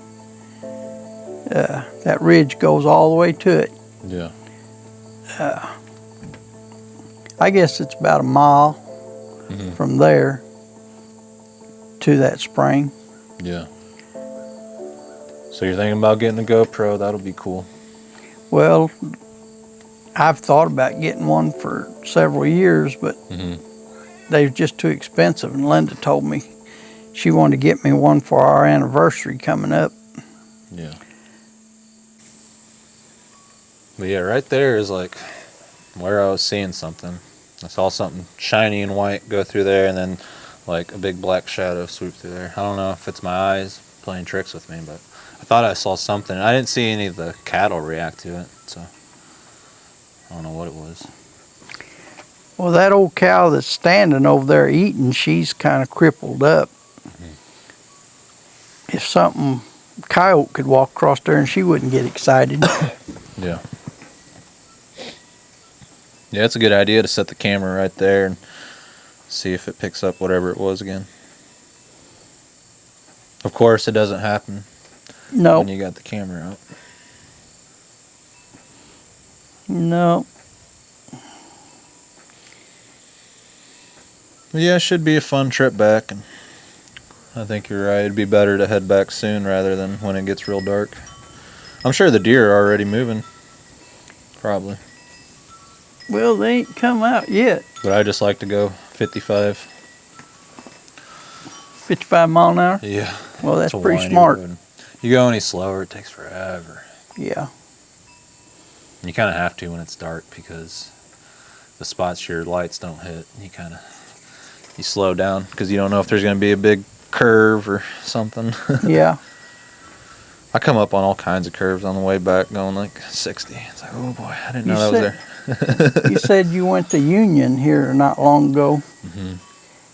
That ridge goes all the way to it. Yeah. I guess it's about a mile from there to that spring. Yeah. So you're thinking about getting a GoPro? That'll be cool. Well, I've thought about getting one for several years, but they're just too expensive. And Linda told me she wanted to get me one for our anniversary coming up. Yeah. But yeah, right there is like where I was seeing something. I saw something shiny and white go through there, and then like a big black shadow swoop through there. I don't know if it's my eyes playing tricks with me, but I thought I saw something. I didn't see any of the cattle react to it, so I don't know what it was. Well, that old cow that's standing over there eating, she's kind of crippled up. If something, coyote could walk across there and she wouldn't get excited. Yeah. Yeah, it's a good idea to set the camera right there and see if it picks up whatever it was again. Of course, it doesn't happen No. when you got the camera out. No. Yeah, it should be a fun trip back, and I think you're right. It'd be better to head back soon rather than when it gets real dark. I'm sure the deer are already moving. Probably. Well, they ain't come out yet. But I just like to go 55. 55 mile an hour? Yeah. Well, that's It's a pretty whiny smart. road. You go any slower, it takes forever. Yeah. And you kind of have to when it's dark because the spots your lights don't hit, you slow down because you don't know if there's going to be a big curve or something. Yeah. I come up on all kinds of curves on the way back going like 60. It's like, oh boy, I didn't know that was there. You said you went to Union here not long ago.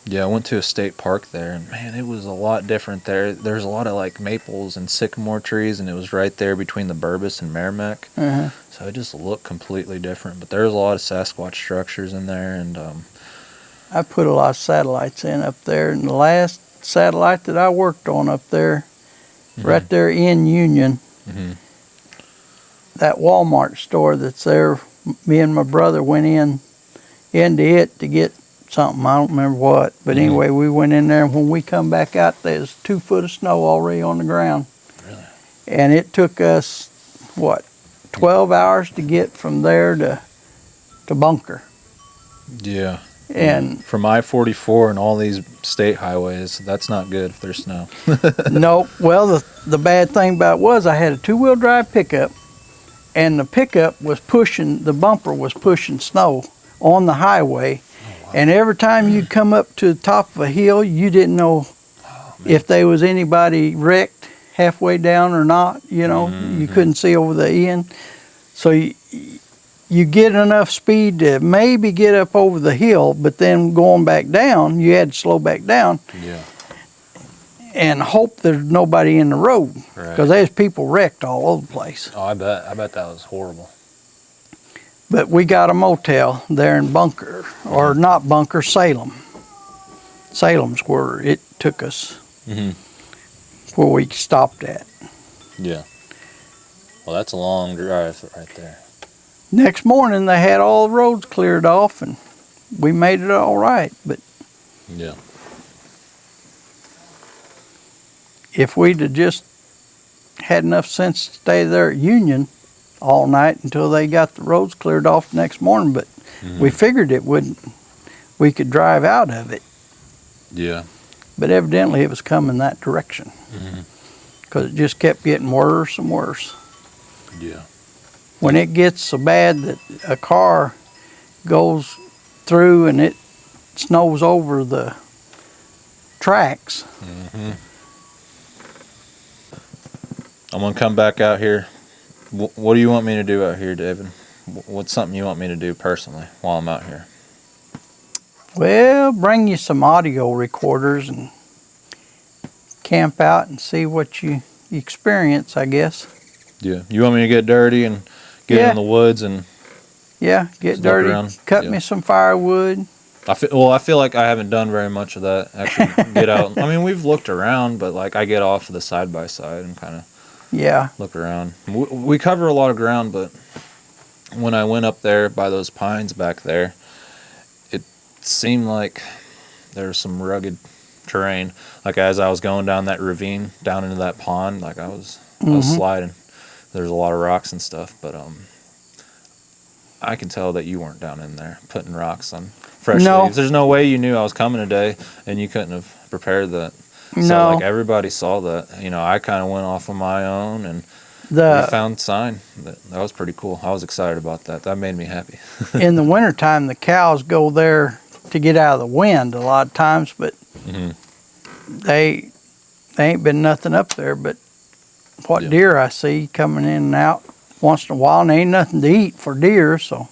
Yeah, I went to a state park there, and man, it was a lot different there. There's a lot of like maples and sycamore trees, and it was right there between the Burbus and Merrimack. So it just looked completely different. But there's a lot of Sasquatch structures in there, and I put a lot of satellites in up there, and the last satellite that I worked on up there, right there in Union, that Walmart store that's there, me and my brother went into it to get something, I don't remember what, but anyway, we went in there, and when we come back out, there's 2 foot of snow already on the ground. Really? And it took us, 12 hours to get from there to Bunker. yeah. And from I-44 and all these state highways, that's not good if there's snow. no, well, the bad thing about it was I had a 2-wheel drive pickup, and the pickup was pushing, the bumper was pushing snow on the highway. And every time you come up to the top of a hill, you didn't know if there was anybody wrecked halfway down or not. You know, you couldn't see over the end. So you get enough speed to maybe get up over the hill, but then going back down, you had to slow back down. Yeah. And hope there's nobody in the road, Right. because there's people wrecked all over the place. Oh, I bet that was horrible. But we got a motel there in Bunker, or not Bunker, Salem. Salem's where it took us, where we stopped at. Yeah. Well, that's a long drive right there. Next morning, they had all the roads cleared off, and we made it all right. But Yeah. if we'd have just had enough sense to stay there at Union all night until they got the roads cleared off the next morning, but we figured we could drive out of it. Yeah. But evidently it was coming that direction, because it just kept getting worse and worse. Yeah. When it gets so bad that a car goes through and it snows over the tracks. I'm gonna come back out here. What do you want me to do out here, David? What's something you want me to do personally while I'm out here? Well, bring you some audio recorders and camp out and see what you experience, I guess. Yeah. You want me to get dirty and get in the woods and Yeah, get look dirty, around? cut Yeah. me some firewood. I feel like I haven't done very much of that. Actually, get out. I mean, we've looked around, but like I get off of the side by side and kind of Yeah, look around. We cover a lot of ground, but when I went up there by those pines back there, it seemed like there was some rugged terrain. Like as I was going down that ravine down into that pond, like I was sliding. There's a lot of rocks and stuff, but I can tell that you weren't down in there putting rocks on fresh leaves. There's no way you knew I was coming today, and you couldn't have prepared that. So like everybody saw that. You know, I kind of went off on my own, and we found sign. That was pretty cool. I was excited about that. That made me happy. in the wintertime, the cows go there to get out of the wind a lot of times, but they ain't been nothing up there but what deer I see coming in and out once in a while, and there ain't nothing to eat for deer, so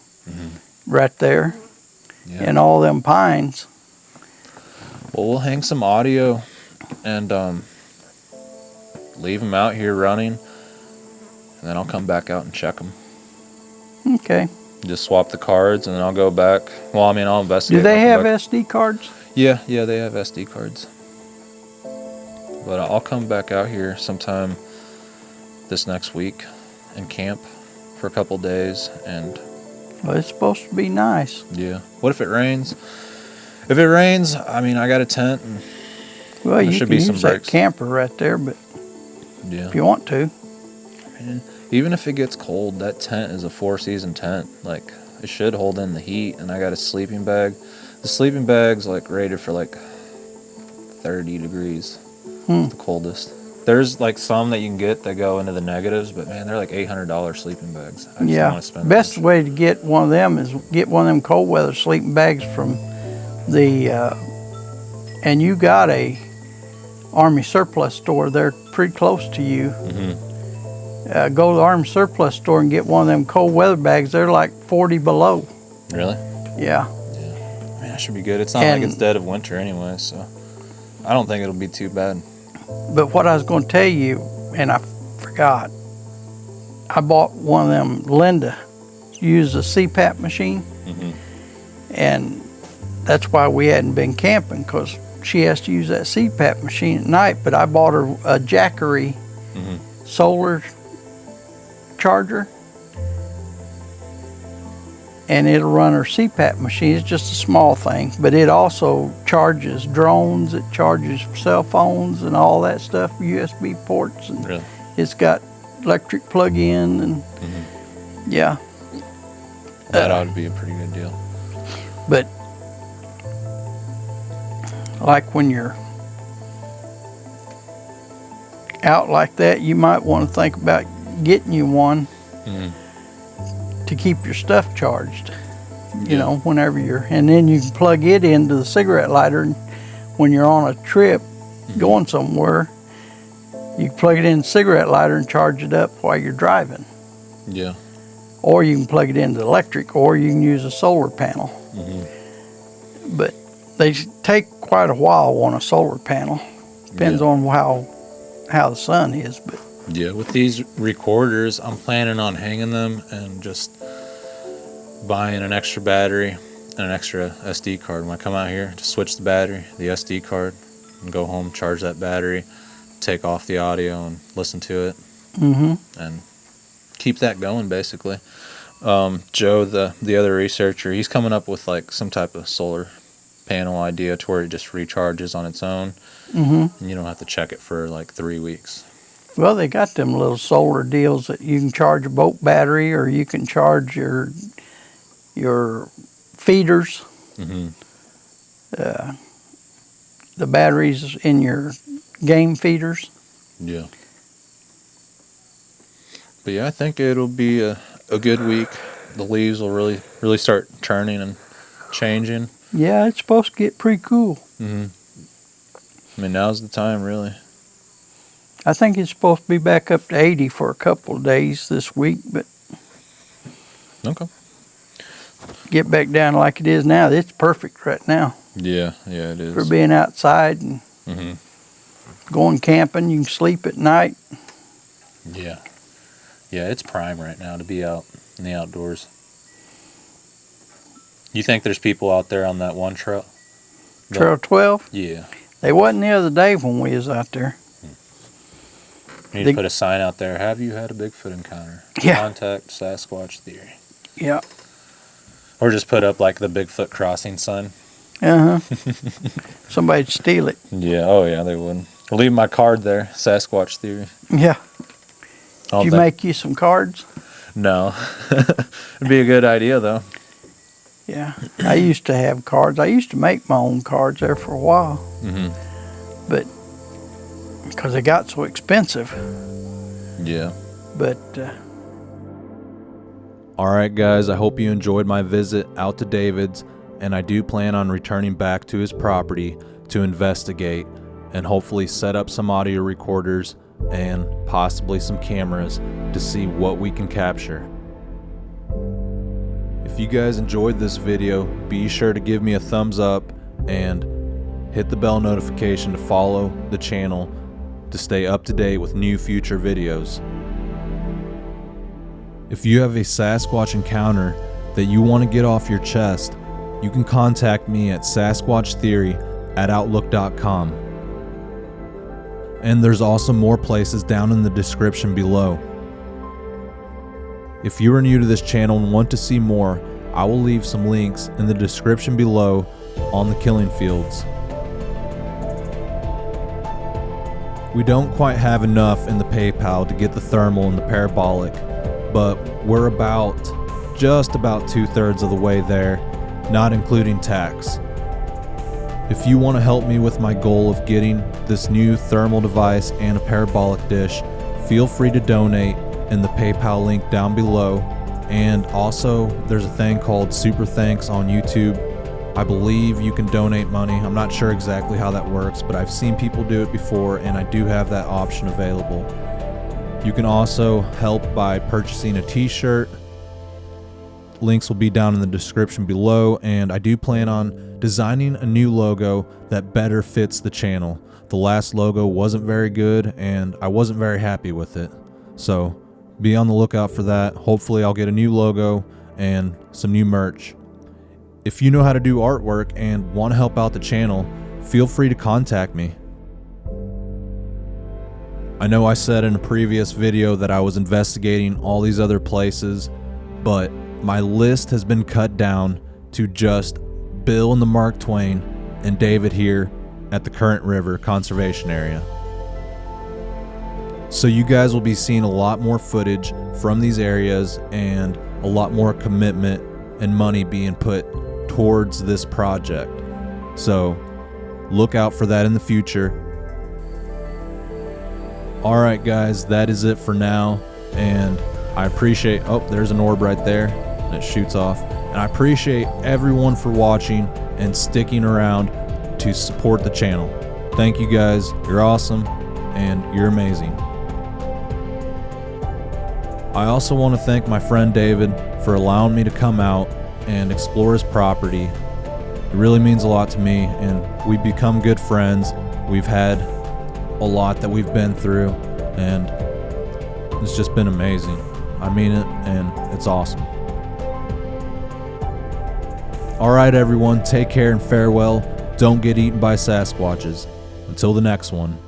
right there in all them pines. Well, we'll hang some audio and leave them out here running, and then I'll come back out and check them. Okay. Just swap the cards, and then I'll go back. Well, I mean, I'll investigate. Do they have SD cards? Yeah, they have SD cards. But I'll come back out here sometime this next week and camp for a couple days. And Well, it's supposed to be nice. yeah, what if it rains? If it rains, I mean, I got a tent. And Well, you should can be some use that breaks. camper right there, but yeah, if you want to. And even if it gets cold, that tent is a 4-season tent. Like, it should hold in the heat. And I got a sleeping bag. The sleeping bag's like rated for like 30 degrees. The coldest. There's like some that you can get that go into the negatives, but man, they're like $800 sleeping bags. I just don't want to spend Best that. way to get one of them is get one of them cold weather sleeping bags from the and you got a Army surplus store there pretty close to you. Go to the Army surplus store and get one of them cold weather bags. They're like 40 below. Really? Yeah. Man, that should be good. It's not like it's dead of winter anyway, so I don't think it'll be too bad. But what I was going to tell you, and I forgot, I bought one of them. Linda used a CPAP machine, and that's why we hadn't been camping, because she has to use that CPAP machine at night. But I bought her a Jackery solar charger, and it'll run her CPAP machine. It's just a small thing, but it also charges drones, it charges cell phones and all that stuff, USB ports, and Really? it's got electric plug-in, and yeah. That ought to be a pretty good deal. But like when you're out like that, you might want to think about getting you one to keep your stuff charged, you know, whenever you're, and then you can plug it into the cigarette lighter, and when you're on a trip going somewhere, you can plug it in the cigarette lighter and charge it up while you're driving. Yeah. or you can plug it into electric, or you can use a solar panel. But they take quite a while on a solar panel. Depends on how the sun is. But yeah, with these recorders, I'm planning on hanging them and just buying an extra battery and an extra SD card. When I come out here, just switch the battery, the SD card, and go home, charge that battery, take off the audio and listen to it, and keep that going, basically. Joe, the other researcher, he's coming up with like some type of solar panel idea to where it just recharges on its own, and you don't have to check it for like 3 weeks. Well, they got them little solar deals that you can charge a boat battery, or you can charge your feeders, the batteries in your game feeders. Yeah. But yeah, I think it'll be a good week. The leaves will really start turning and changing. Yeah, it's supposed to get pretty cool. I mean, now's the time, really. I think it's supposed to be back up to 80 for a couple of days this week, but Okay. get back down like it is now. It's perfect right now Yeah, it is. for being outside and going camping. You can sleep at night. Yeah, it's prime right now to be out in the outdoors. You think there's people out there on that one trail? Trail 12? Yeah. They wasn't the other day when we was out there. You need to put a sign out there. Have you had a Bigfoot encounter? Yeah. Contact Sasquatch Theory. Yeah. Or just put up like the Bigfoot crossing sign. Somebody'd steal it. Yeah. Oh yeah, they would. I'll leave my card there. Sasquatch Theory. Yeah. Did you make you some cards? No. It'd be a good idea though. Yeah. I used to have cards. I used to make my own cards there for a while. But because they got so expensive. Yeah. But all right, guys, I hope you enjoyed my visit out to David's, and I do plan on returning back to his property to investigate and hopefully set up some audio recorders and possibly some cameras to see what we can capture. If you guys enjoyed this video, be sure to give me a thumbs up and hit the bell notification to follow the channel to stay up to date with new future videos. If you have a Sasquatch encounter that you want to get off your chest, you can contact me at sasquatchtheory@outlook.com. And there's also more places down in the description below. If you are new to this channel and want to see more, I will leave some links in the description below on the killing fields. We don't quite have enough in the PayPal to get the thermal and the parabolic, but we're just about 2/3 of the way there, not including tax. If you want to help me with my goal of getting this new thermal device and a parabolic dish, feel free to donate in the PayPal link down below. And also, there's a thing called Super Thanks on YouTube. I believe you can donate money. I'm not sure exactly how that works, but I've seen people do it before, and I do have that option available. You can also help by purchasing a t-shirt. Links will be down in the description below, and I do plan on designing a new logo that better fits the channel. The last logo wasn't very good, and I wasn't very happy with it. So be on the lookout for that. Hopefully I'll get a new logo and some new merch. If you know how to do artwork and want to help out the channel, feel free to contact me. I know I said in a previous video that I was investigating all these other places, but my list has been cut down to just Bill and the Mark Twain and David here at the Current River Conservation Area. So you guys will be seeing a lot more footage from these areas and a lot more commitment and money being put towards this project. So look out for that in the future. Alright guys, that is it for now, and I appreciate, there's an orb right there, and it shoots off. And I appreciate everyone for watching and sticking around to support the channel. Thank you guys, you're awesome, and you're amazing. I also want to thank my friend David for allowing me to come out and explore his property. It really means a lot to me, and we've become good friends. We've had a lot that we've been through, and it's just been amazing. I mean it, and it's awesome. All right, everyone, take care and farewell. Don't get eaten by Sasquatches. Until the next one.